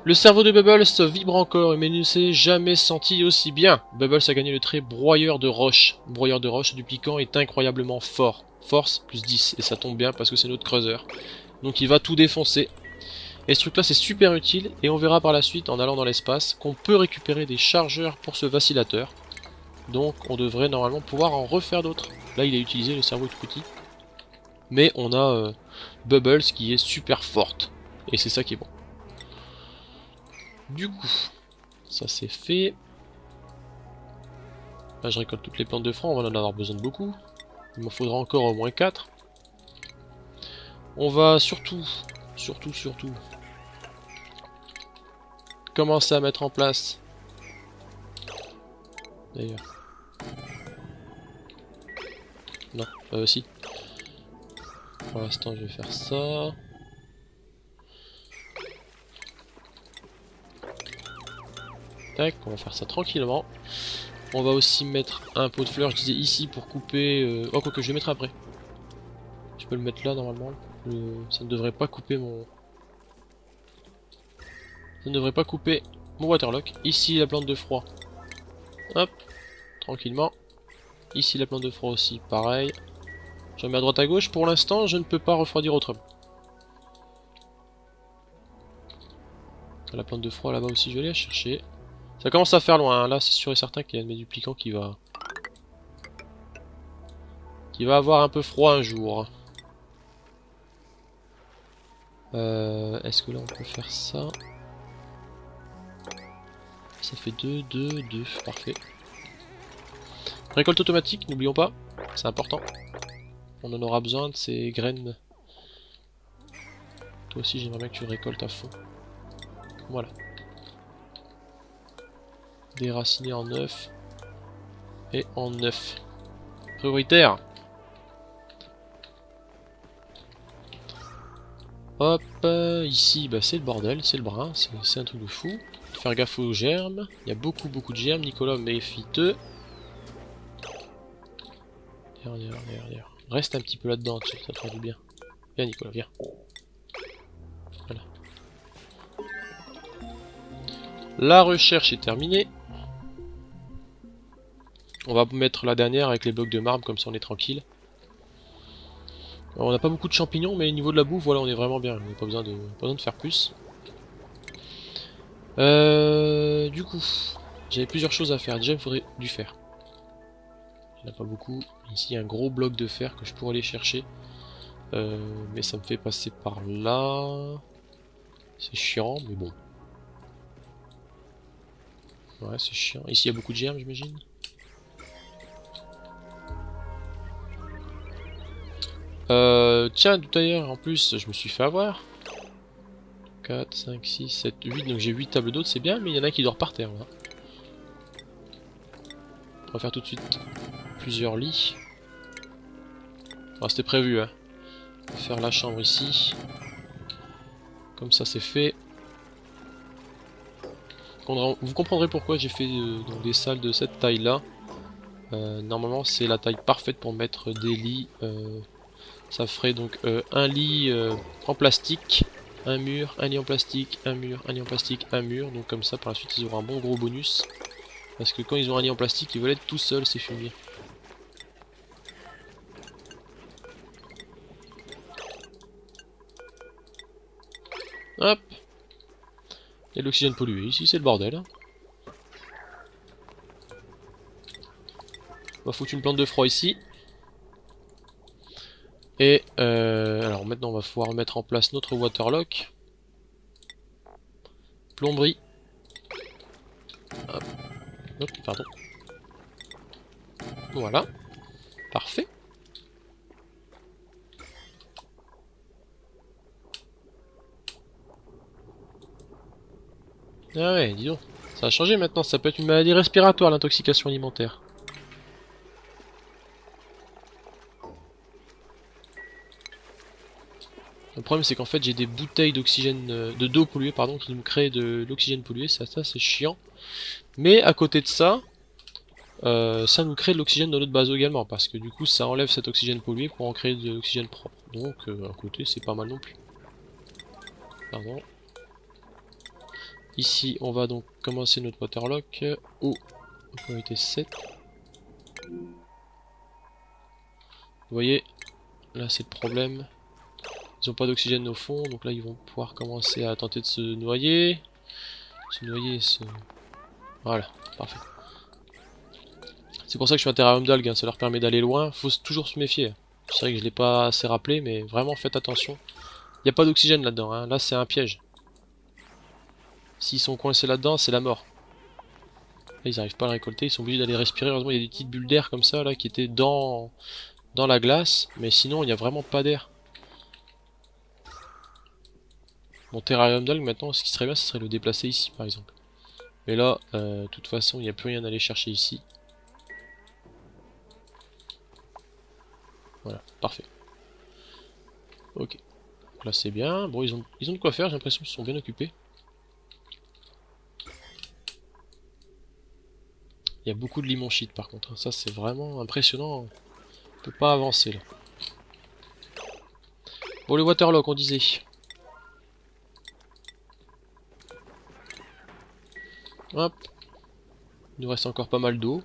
Le cerveau de Bubbles vibre encore, mais ne s'est jamais senti aussi bien. Bubbles a gagné le trait broyeur de roche. Broyeur de roche du piquant est incroyablement fort. Force plus 10, et ça tombe bien parce que c'est notre creuseur. Donc il va tout défoncer. Et ce truc là c'est super utile, et on verra par la suite en allant dans l'espace qu'on peut récupérer des chargeurs pour ce vacillateur. Donc on devrait normalement pouvoir en refaire d'autres. Là il a utilisé, le cerveau est tout petit. Mais on a Bubbles qui est super forte. Et c'est ça qui est bon. Du coup, ça c'est fait. Là je récolte toutes les plantes de franc, on va en avoir besoin de beaucoup. Il m'en faudra encore au moins 4. On va surtout commencer à mettre en place. D'ailleurs. Non, si. Pour l'instant je vais faire ça. Tac, on va faire ça tranquillement. On va aussi mettre un pot de fleurs, je disais ici pour couper... Oh, quoi que je vais mettre après. Je peux le mettre là normalement. Ça ne devrait pas couper mon... Ça ne devrait pas couper mon waterlock. Ici la plante de froid. Hop, tranquillement. Ici la plante de froid aussi, pareil. J'en mets à droite à gauche. Pour l'instant, je ne peux pas refroidir autrement. La plante de froid là-bas aussi, je vais aller la chercher. Ça commence à faire loin, hein. Là c'est sûr et certain qu'il y a un de mes duplicants qui va avoir un peu froid un jour. Est-ce que là on peut faire ça? Ça fait 2, 2, 2, parfait. Récolte automatique, n'oublions pas, c'est important. On en aura besoin de ces graines. Toi aussi j'aimerais bien que tu récoltes à fond. Voilà. Déraciner en 9 et en 9. Prioritaire. Hop, ici bah, c'est le bordel, c'est le brin, c'est un truc de fou. Faire gaffe aux germes, il y a beaucoup de germes, Nicolas méfie-te. Derrière. Reste un petit peu là-dedans, ça te fera du bien. Viens Nicolas, viens. Voilà. La recherche est terminée. On va mettre la dernière avec les blocs de marbre, comme ça on est tranquille. Alors, on n'a pas beaucoup de champignons, mais au niveau de la bouffe, voilà, on est vraiment bien. On n'a pas besoin de faire plus. Du coup, j'avais plusieurs choses à faire. Déjà, il faudrait du fer. Il n'y en a pas beaucoup. Ici, il y a un gros bloc de fer que je pourrais aller chercher. Mais ça me fait passer par là. C'est chiant, mais bon. Ouais, c'est chiant. Ici, il y a beaucoup de germes, j'imagine. Tiens, tout à l'heure, en plus, je me suis fait avoir. 4, 5, 6, 7, 8, donc j'ai 8 tables d'hôtes, c'est bien, mais il y en a qui dort par terre, là. On va faire tout de suite plusieurs lits. Enfin, c'était prévu, hein. On va faire la chambre ici. Comme ça, c'est fait. Vous comprendrez pourquoi j'ai fait donc des salles de cette taille-là. Normalement, c'est la taille parfaite pour mettre des lits. Ça ferait donc un lit en plastique, un mur, un lit en plastique, un mur, un lit en plastique, un mur. Donc comme ça, par la suite, ils auront un bon gros bonus. Parce que quand ils ont un lit en plastique, ils veulent être tout seuls, ces fumiers. Hop. Il y a de l'oxygène pollué ici, c'est le bordel. On va foutre une plante de froid ici. Et alors maintenant on va pouvoir mettre en place notre waterlock. Plomberie. Hop. Hop, pardon. Voilà. Parfait. Ah ouais, dis donc. Ça a changé maintenant, ça peut être une maladie respiratoire, l'intoxication alimentaire. Le problème c'est qu'en fait j'ai des bouteilles d'oxygène, d'eau polluée pardon, qui me créent de l'oxygène pollué, ça c'est chiant. Mais à côté de ça, ça nous crée de l'oxygène dans notre base également, parce que du coup ça enlève cet oxygène pollué pour en créer de l'oxygène propre. Donc à côté c'est pas mal non plus. Pardon. Ici on va donc commencer notre waterlock au priorité 7. Vous voyez, là c'est le problème. Ils n'ont pas d'oxygène au fond, donc là ils vont pouvoir commencer à tenter de se noyer. Voilà, parfait. C'est pour ça que je suis un terrarium d'algues, hein, ça leur permet d'aller loin. Faut toujours se méfier. C'est vrai que je l'ai pas assez rappelé, mais vraiment faites attention. Il n'y a pas d'oxygène là-dedans, hein. Là c'est un piège. S'ils sont coincés là-dedans, c'est la mort. Là, ils n'arrivent pas à le récolter, ils sont obligés d'aller respirer. Heureusement il y a des petites bulles d'air comme ça là qui étaient dans la glace, mais sinon il n'y a vraiment pas d'air. Mon terrarium d'algues maintenant, ce qui serait bien, ce serait le déplacer ici par exemple. Mais là, de toute façon, il n'y a plus rien à aller chercher ici. Voilà, parfait. Ok. Donc là c'est bien. Bon, ils ont de quoi faire, j'ai l'impression qu'ils sont bien occupés. Il y a beaucoup de limon shit par contre, hein. Ça c'est vraiment impressionnant. On peut pas avancer là. Bon, le waterlock, on disait. Hop. Il nous reste encore pas mal d'eau.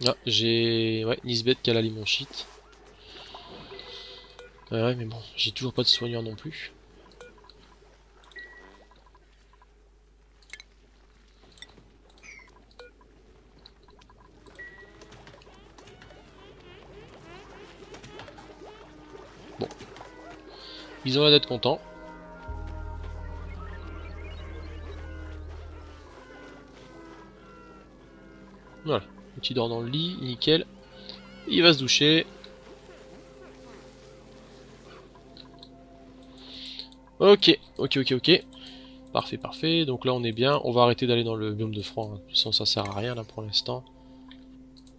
Ah, j'ai... Ouais, Nisbet qui a la limon shit. Ouais, mais bon, j'ai toujours pas de soigneur non plus. Bon. Ils ont l'air d'être contents. Voilà. Le petit dort dans le lit, nickel. Il va se doucher. Ok, ok, ok, ok. Parfait, parfait. Donc là on est bien. On va arrêter d'aller dans le biome de froid, hein. De toute façon ça sert à rien là pour l'instant.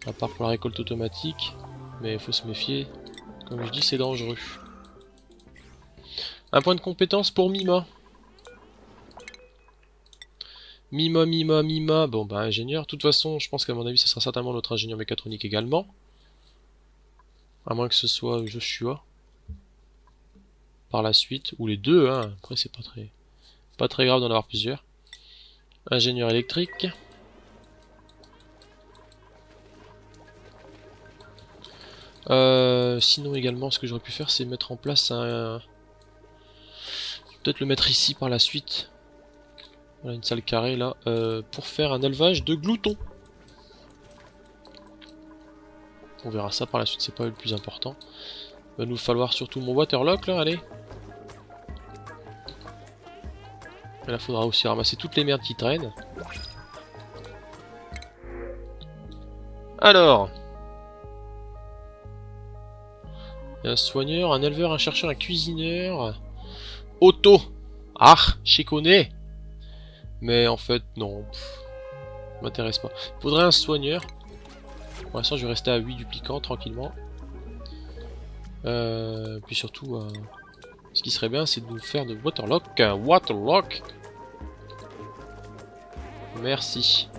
À part pour la récolte automatique. Mais il faut se méfier. Comme je dis, c'est dangereux. Un point de compétence pour Mima. Mima, Mima, Mima. Bon bah ingénieur. De toute façon, je pense qu'à mon avis, ça sera certainement notre ingénieur mécatronique également. À moins que ce soit Joshua. par la suite, ou les deux, hein. Après c'est pas très grave d'en avoir plusieurs. Ingénieur électrique. Sinon également ce que j'aurais pu faire c'est mettre en place un... Peut-être le mettre ici par la suite. Voilà une salle carrée là, pour faire un élevage de gloutons. On verra ça par la suite, c'est pas le plus important. Il va nous falloir surtout mon waterlock là, allez. Et là faudra aussi ramasser toutes les merdes qui traînent. Alors, il y a un soigneur, un éleveur, un chercheur, un cuisineur. Auto. Ah, je connais. Mais en fait, non. M'intéresse pas. Il faudrait un soigneur. Pour l'instant, je vais rester à 8 duplicants tranquillement. Puis surtout, ce qui serait bien, c'est de nous faire de waterlock. Waterlock. Merci.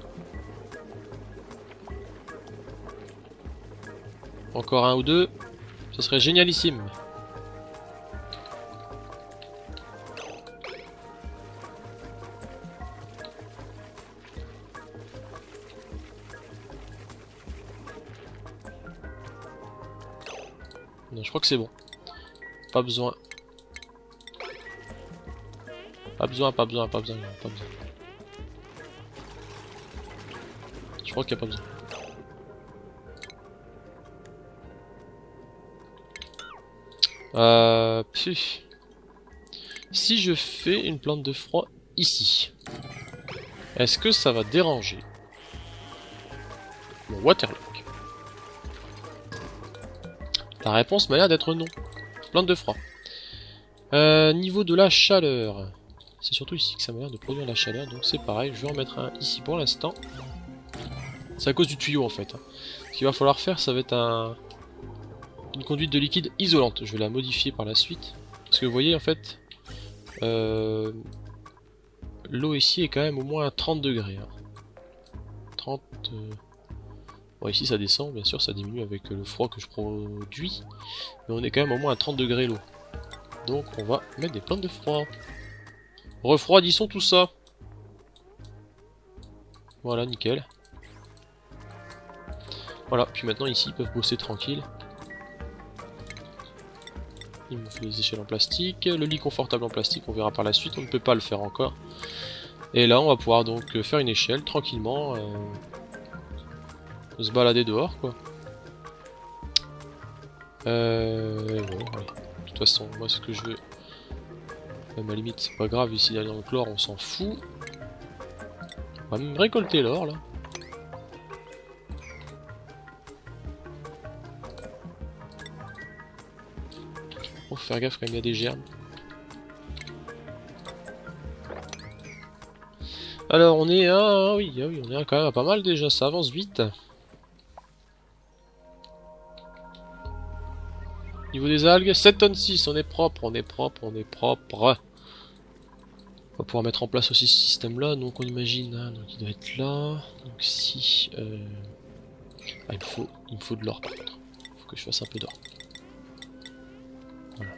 Encore un ou deux. Ce serait génialissime. Non, je crois que c'est bon. Pas besoin. Pas besoin. Je crois qu'il n'y a pas besoin. Si je fais une plante de froid ici, est-ce que ça va déranger mon waterlock? La réponse m'a l'air d'être non. Plante de froid. Niveau de la chaleur. C'est surtout ici que ça m'a l'air de produire la chaleur, donc c'est pareil, je vais en mettre un ici pour l'instant. C'est à cause du tuyau en fait. Ce qu'il va falloir faire, ça va être une conduite de liquide isolante. Je vais la modifier par la suite. Parce que vous voyez en fait, l'eau ici est quand même au moins à 30 degrés. 30... Bon ici ça descend, bien sûr ça diminue avec le froid que je produis. Mais on est quand même au moins à 30 degrés l'eau. Donc on va mettre des plantes de froid. Refroidissons tout ça. Voilà, nickel. Voilà, puis maintenant ici ils peuvent bosser tranquille. Il me faut des échelles en plastique. Le lit confortable en plastique, on verra par la suite, on ne peut pas le faire encore. Et là on va pouvoir donc faire une échelle tranquillement. Se balader dehors quoi. Bon, allez. De toute façon, moi ce que je veux... À ma limite, c'est pas grave, ici dans le l'or on s'en fout. On va même récolter l'or là. Faut faire gaffe quand même, il y a des germes. Alors on est à... oui, on est quand même à pas mal déjà, ça avance vite. Niveau des algues, 7 tonnes 6, on est propre. On va pouvoir mettre en place aussi ce système là, donc on imagine, hein, donc il doit être là. Donc si... Ah, il me faut de l'or par contre. Il faut que je fasse un peu d'or. Voilà.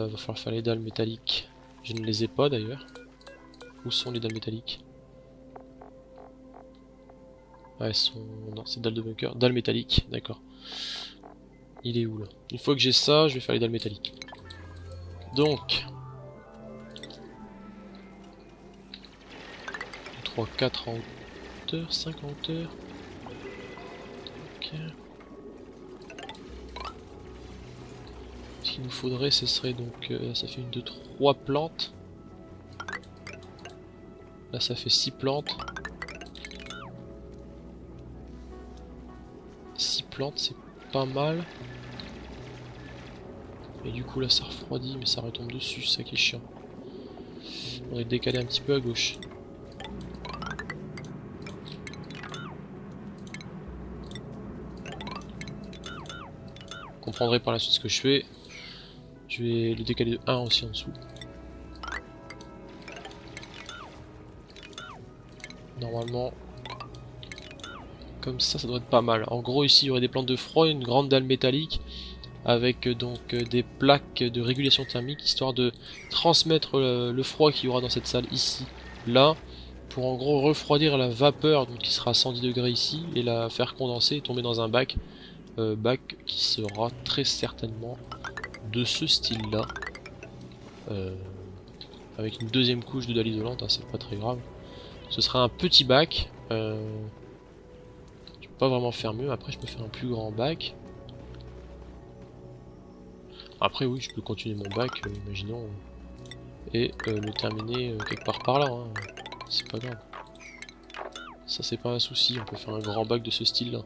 Va falloir faire les dalles métalliques. Je ne les ai pas d'ailleurs. Où sont les dalles métalliques? Ah, elles sont... non, c'est dalles de bunker. Dalles métalliques, d'accord. Il est où là? Une fois que j'ai ça, je vais faire les dalles métalliques. Donc... 3, 4 en hauteur, 5 en hauteur. Ok. Ce qu'il nous faudrait, ce serait donc... ça fait 1, 2, 3 plantes. Là, ça fait 6 plantes. 6 plantes, c'est pas mal. Et du coup, là, ça refroidit, mais ça retombe dessus, c'est ça qui est chiant. On va décaler un petit peu à gauche. Vous comprendrez par la suite ce que je fais. Je vais le décaler de 1 aussi en dessous. Normalement, comme ça doit être pas mal. En gros, ici, il y aurait des plantes de froid, une grande dalle métallique avec donc des plaques de régulation thermique, histoire de transmettre le froid qu'il y aura dans cette salle ici, là, pour en gros refroidir la vapeur donc, qui sera à 110 degrés ici, et la faire condenser et tomber dans un bac, bac qui sera très certainement de ce style-là, avec une deuxième couche de dalle isolante, hein, c'est pas très grave. Ce sera un petit bac, je peux pas vraiment faire mieux, après je peux faire un plus grand bac. Après oui, je peux continuer mon bac, imaginons, et le terminer quelque part par là, hein. C'est pas grave. Ça c'est pas un souci, on peut faire un grand bac de ce style-là.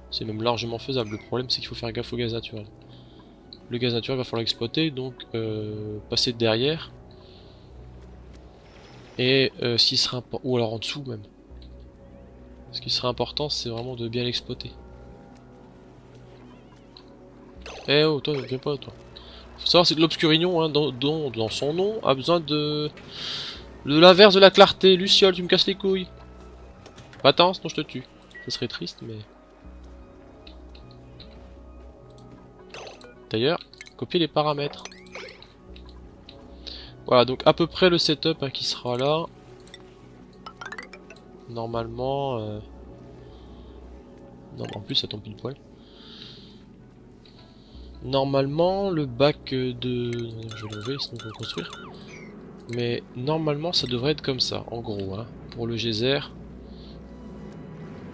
C'est même largement faisable, le problème c'est qu'il faut faire gaffe au gaz naturel. Le gaz naturel va falloir l'exploiter, donc passer derrière. Et s'il sera important, ou alors en dessous même. Ce qui serait important, c'est vraiment de bien l'exploiter. Eh oh, toi, viens pas, toi. Faut savoir, c'est que l'obscurignon, hein, dans son nom, a besoin de l'inverse de la clarté. Luciole, tu me casses les couilles. Va-t'en, sinon je te tue. Ça serait triste, mais... D'ailleurs, copier les paramètres. Voilà, donc à peu près le setup hein, qui sera là. Normalement... Non, en plus ça tombe pile poil. Normalement, le bac de... Je vais l'enlever, sinon je vais le construire. Mais normalement, ça devrait être comme ça, en gros. Hein. Pour le geyser,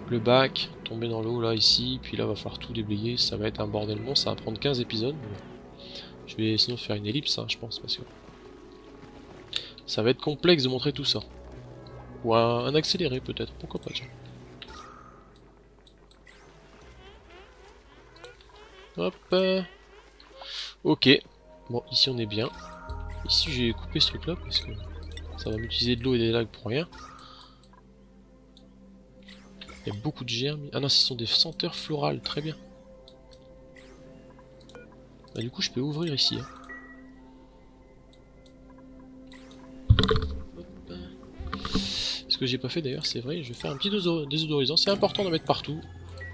le bac, tomber dans l'eau, là, ici. Puis là, va falloir tout déblayer. Ça va être un bordel monstre. Ça va prendre 15 épisodes. Je vais sinon faire une ellipse, hein, je pense, parce que... Ça va être complexe de montrer tout ça. Ou un accéléré, peut-être. Pourquoi pas, tiens. Hop. Ok. Bon, ici on est bien. Ici j'ai coupé ce truc là parce que ça va m'utiliser de l'eau et des lags pour rien. Il y a beaucoup de germes. Ah non, ce sont des senteurs florales, très bien. Bah, du coup je peux ouvrir ici. Hein. Ce que j'ai pas fait d'ailleurs, c'est vrai, je vais faire un petit désodorisant. C'est important d'en mettre partout.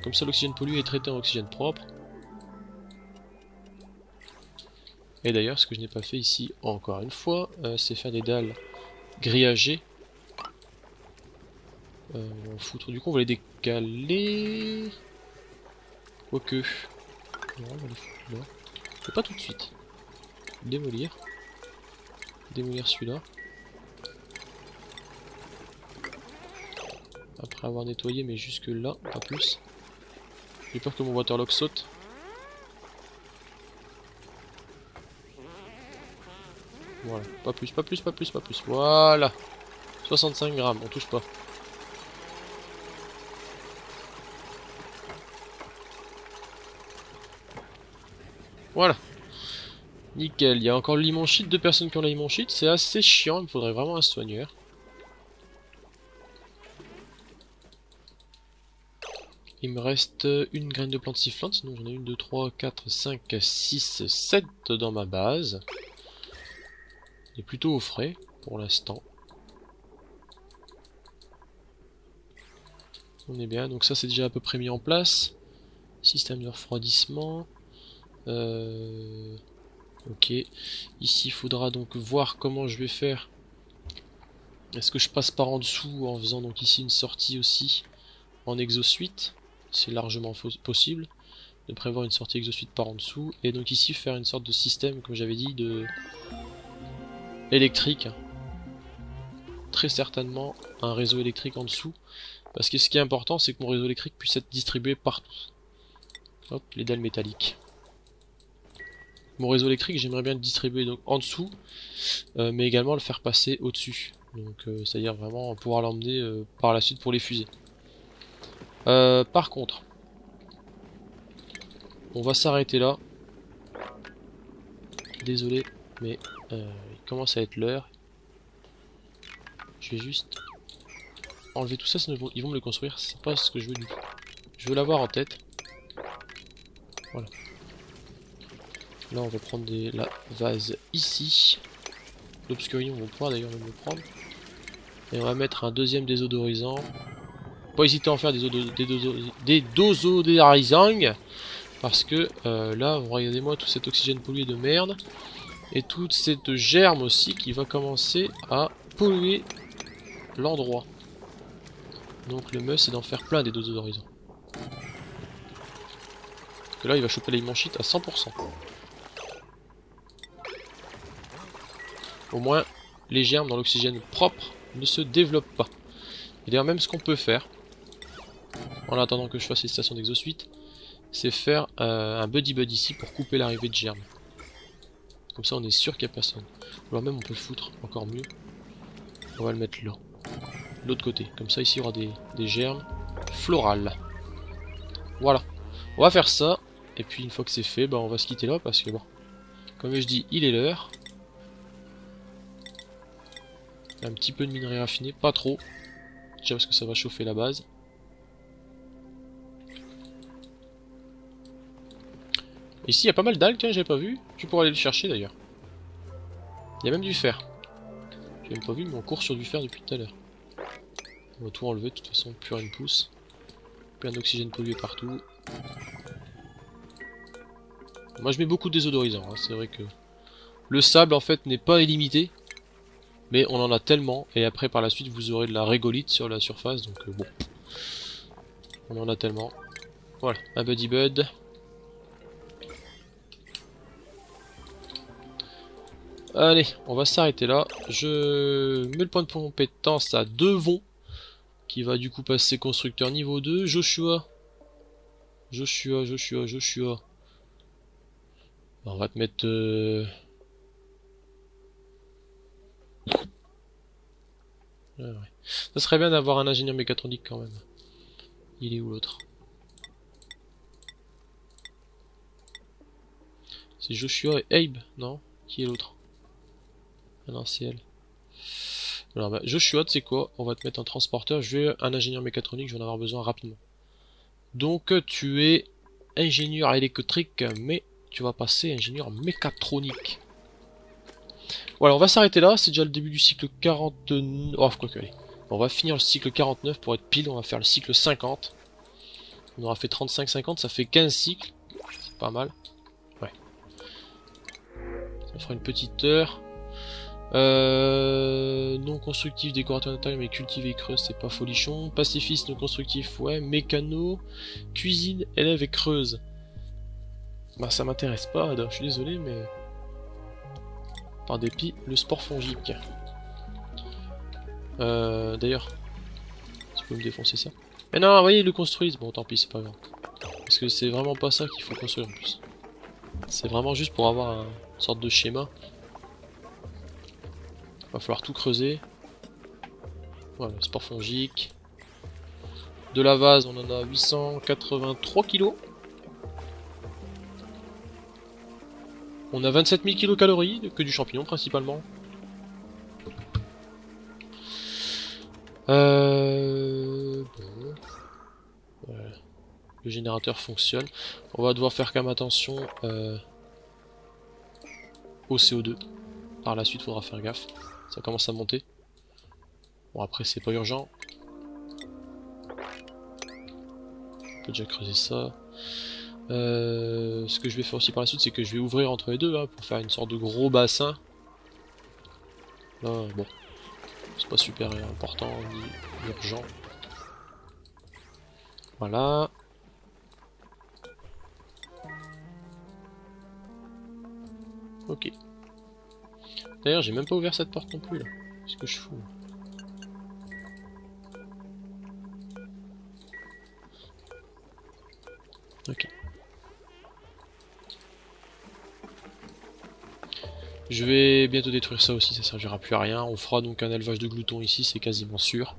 Comme ça l'oxygène pollué est traité en oxygène propre. Et d'ailleurs, ce que je n'ai pas fait ici, encore une fois, c'est faire des dalles grillagées. On foutre. Du coup, on va les décaler. Quoique. Non, on va les foutre là. Mais pas tout de suite. Démolir. Démolir celui-là. Après avoir nettoyé, mais jusque là, pas plus. J'ai peur que mon waterlock saute. Voilà, pas plus, pas plus, pas plus, pas plus. Voilà. 65 grammes, on touche pas. Voilà. Nickel. Il y a encore le limon shit, 2 personnes qui ont le limon shit. C'est assez chiant, il me faudrait vraiment un soigneur. Il me reste une graine de plante sifflante, sinon j'en ai 1, 2, 3, 4, 5, 6, 7 dans ma base. Il est plutôt au frais pour l'instant. On est bien, donc ça c'est déjà à peu près mis en place. Système de refroidissement. Ok. Ici il faudra donc voir comment je vais faire. Est-ce que je passe par en dessous en faisant donc ici une sortie aussi en exosuite? C'est largement possible de prévoir une sortie exosuite par en dessous. Et donc ici faire une sorte de système, comme j'avais dit, de électrique. Très certainement un réseau électrique en dessous. Parce que ce qui est important, c'est que mon réseau électrique puisse être distribué partout. Hop, les dalles métalliques. Mon réseau électrique, j'aimerais bien le distribuer donc en dessous, mais également le faire passer au-dessus. Donc, c'est-à-dire vraiment pouvoir l'emmener par la suite pour les fusées. Par contre, on va s'arrêter là. Désolé, mais il commence à être l'heure. Je vais juste enlever tout ça, sinon ils vont me le construire. C'est pas ce que je veux du tout. Je veux l'avoir en tête. Voilà. Là, on va prendre la vase ici. L'obscurillon, on va pouvoir d'ailleurs même le prendre. Et on va mettre un deuxième désodorisant. Pas hésiter à en faire des dosodorisants. Parce que là, regardez-moi tout cet oxygène pollué de merde. Et toute cette germe aussi qui va commencer à polluer l'endroit. Donc le must c'est d'en faire plein des deux horizons. Parce que là il va choper l'immonshite à 100%. Au moins les germes dans l'oxygène propre ne se développent pas. Et d'ailleurs même ce qu'on peut faire, en attendant que je fasse les stations d'exosuite, c'est faire un buddy bud ici pour couper l'arrivée de germes. Comme ça on est sûr qu'il n'y a personne. Ou alors même on peut le foutre, encore mieux. On va le mettre là. De l'autre côté. Comme ça ici il y aura des germes florales. Voilà. On va faire ça. Et puis une fois que c'est fait, bah, on va se quitter là parce que bon. Comme je dis, il est l'heure. Un petit peu de minerai raffiné, pas trop. Déjà parce que ça va chauffer la base. Ici il y a pas mal d'algues, tiens, j'avais pas vu. Tu pourrais aller le chercher d'ailleurs. Il y a même du fer. J'ai même pas vu, mais on court sur du fer depuis tout à l'heure. On va tout enlever, de toute façon, plus rien ne pousse. Plein d'oxygène pollué partout. Moi je mets beaucoup de désodorisants, hein. C'est vrai que le sable en fait n'est pas illimité. Mais on en a tellement, et après par la suite vous aurez de la régolite sur la surface, donc bon. On en a tellement. Voilà, un buddy bud. Allez, on va s'arrêter là. Je mets le point de compétence à Devon, qui va du coup passer constructeur niveau 2. Joshua. Joshua. On va te mettre... Ah ouais. Ça serait bien d'avoir un ingénieur mécatronique quand même. Il est où l'autre? C'est Joshua et Abe, non? Qui est l'autre? Ah non, c'est elle. Alors bah, Joshua, tu sais quoi? On va te mettre un transporteur. Je vais un ingénieur mécatronique, je vais en avoir besoin rapidement. Donc tu es ingénieur électrique, mais tu vas passer ingénieur mécatronique. Voilà, on va s'arrêter là. C'est déjà le début du cycle 49. Oh, quoi que, allez. On va finir le cycle 49 pour être pile. On va faire le cycle 50. On aura fait 35-50, ça fait 15 cycles. C'est pas mal. Ouais. Ça fera une petite heure. Non constructif, décorateur d'intérieur, mais cultivé creuse, c'est pas folichon. Pacifiste, non constructif, ouais. Mécano, cuisine, élève et creuse. Bah ça m'intéresse pas, je suis désolé, mais... Par dépit, le sport fongique. D'ailleurs, tu peux me défoncer ça. Mais non, vous voyez, ils le construisent. Bon, tant pis, c'est pas grave. Parce que c'est vraiment pas ça qu'il faut construire en plus. C'est vraiment juste pour avoir une sorte de schéma. Va falloir tout creuser. Voilà, sport fongique. De la vase, on en a 883 kilos. On a 27 000 kilocalories, que du champignon principalement. Bon. Voilà. Le générateur fonctionne. On va devoir faire quand même attention au CO2. Par la suite, il faudra faire gaffe. Ça commence à monter. Bon, après, c'est pas urgent. On peut déjà creuser ça. Ce que je vais faire aussi par la suite, c'est que je vais ouvrir entre les deux hein, pour faire une sorte de gros bassin. Là, bon, c'est pas super important ni urgent. Voilà. Ok. D'ailleurs, j'ai même pas ouvert cette porte non plus là. Qu'est-ce que je fous là? Ok. Je vais bientôt détruire ça aussi, ça servira plus à rien. On fera donc un élevage de gloutons ici, c'est quasiment sûr.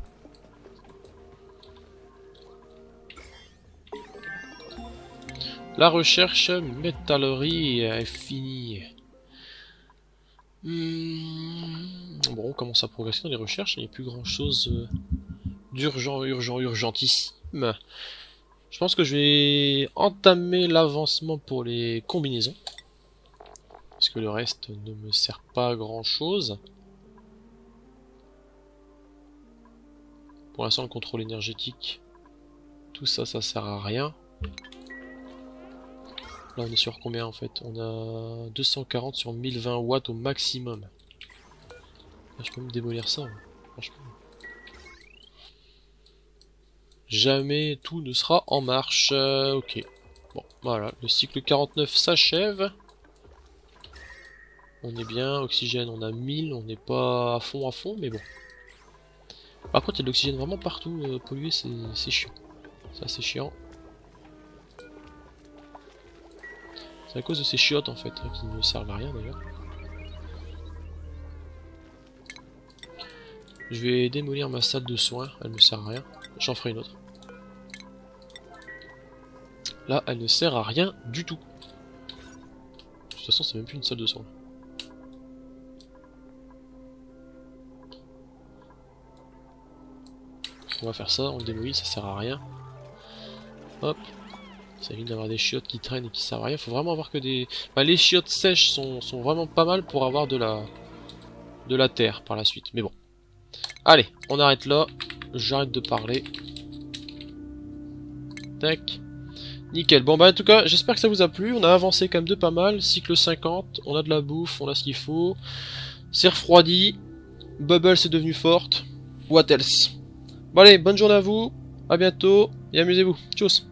La recherche métallerie est finie. Bon, on commence à progresser dans les recherches, il n'y a plus grand chose urgentissime. Je pense que je vais entamer l'avancement pour les combinaisons. Parce que le reste ne me sert pas à grand chose. Pour l'instant, le contrôle énergétique, tout ça, ça sert à rien. Là, on est sur combien en fait? On a 240 sur 1020 watts au maximum. Là, je peux même démolir ça, hein, franchement. Jamais tout ne sera en marche. Ok. Bon, voilà, le cycle 49 s'achève. On est bien, oxygène on a 1000, on n'est pas à fond, mais bon. Par contre, il y a de l'oxygène vraiment partout, pollué, c'est chiant. Ça, c'est chiant. C'est à cause de ces chiottes en fait, qui ne servent à rien d'ailleurs. Je vais démolir ma salle de soins, elle ne sert à rien. J'en ferai une autre. Là, elle ne sert à rien du tout. De toute façon, c'est même plus une salle de soins. On va faire ça, on le démolit, ça sert à rien. Hop. Ça évite d'avoir des chiottes qui traînent et qui servent à rien. Faut vraiment avoir que des... Bah, les chiottes sèches sont vraiment pas mal pour avoir de la terre par la suite. Mais bon. Allez, on arrête là. J'arrête de parler. Tac. Nickel. Bon bah en tout cas, j'espère que ça vous a plu. On a avancé quand même de pas mal. Cycle 50, on a de la bouffe, on a ce qu'il faut. C'est refroidi. Bubble c'est devenu forte. What else? Bon allez, bonne journée à vous. À bientôt et amusez-vous. Tchuss.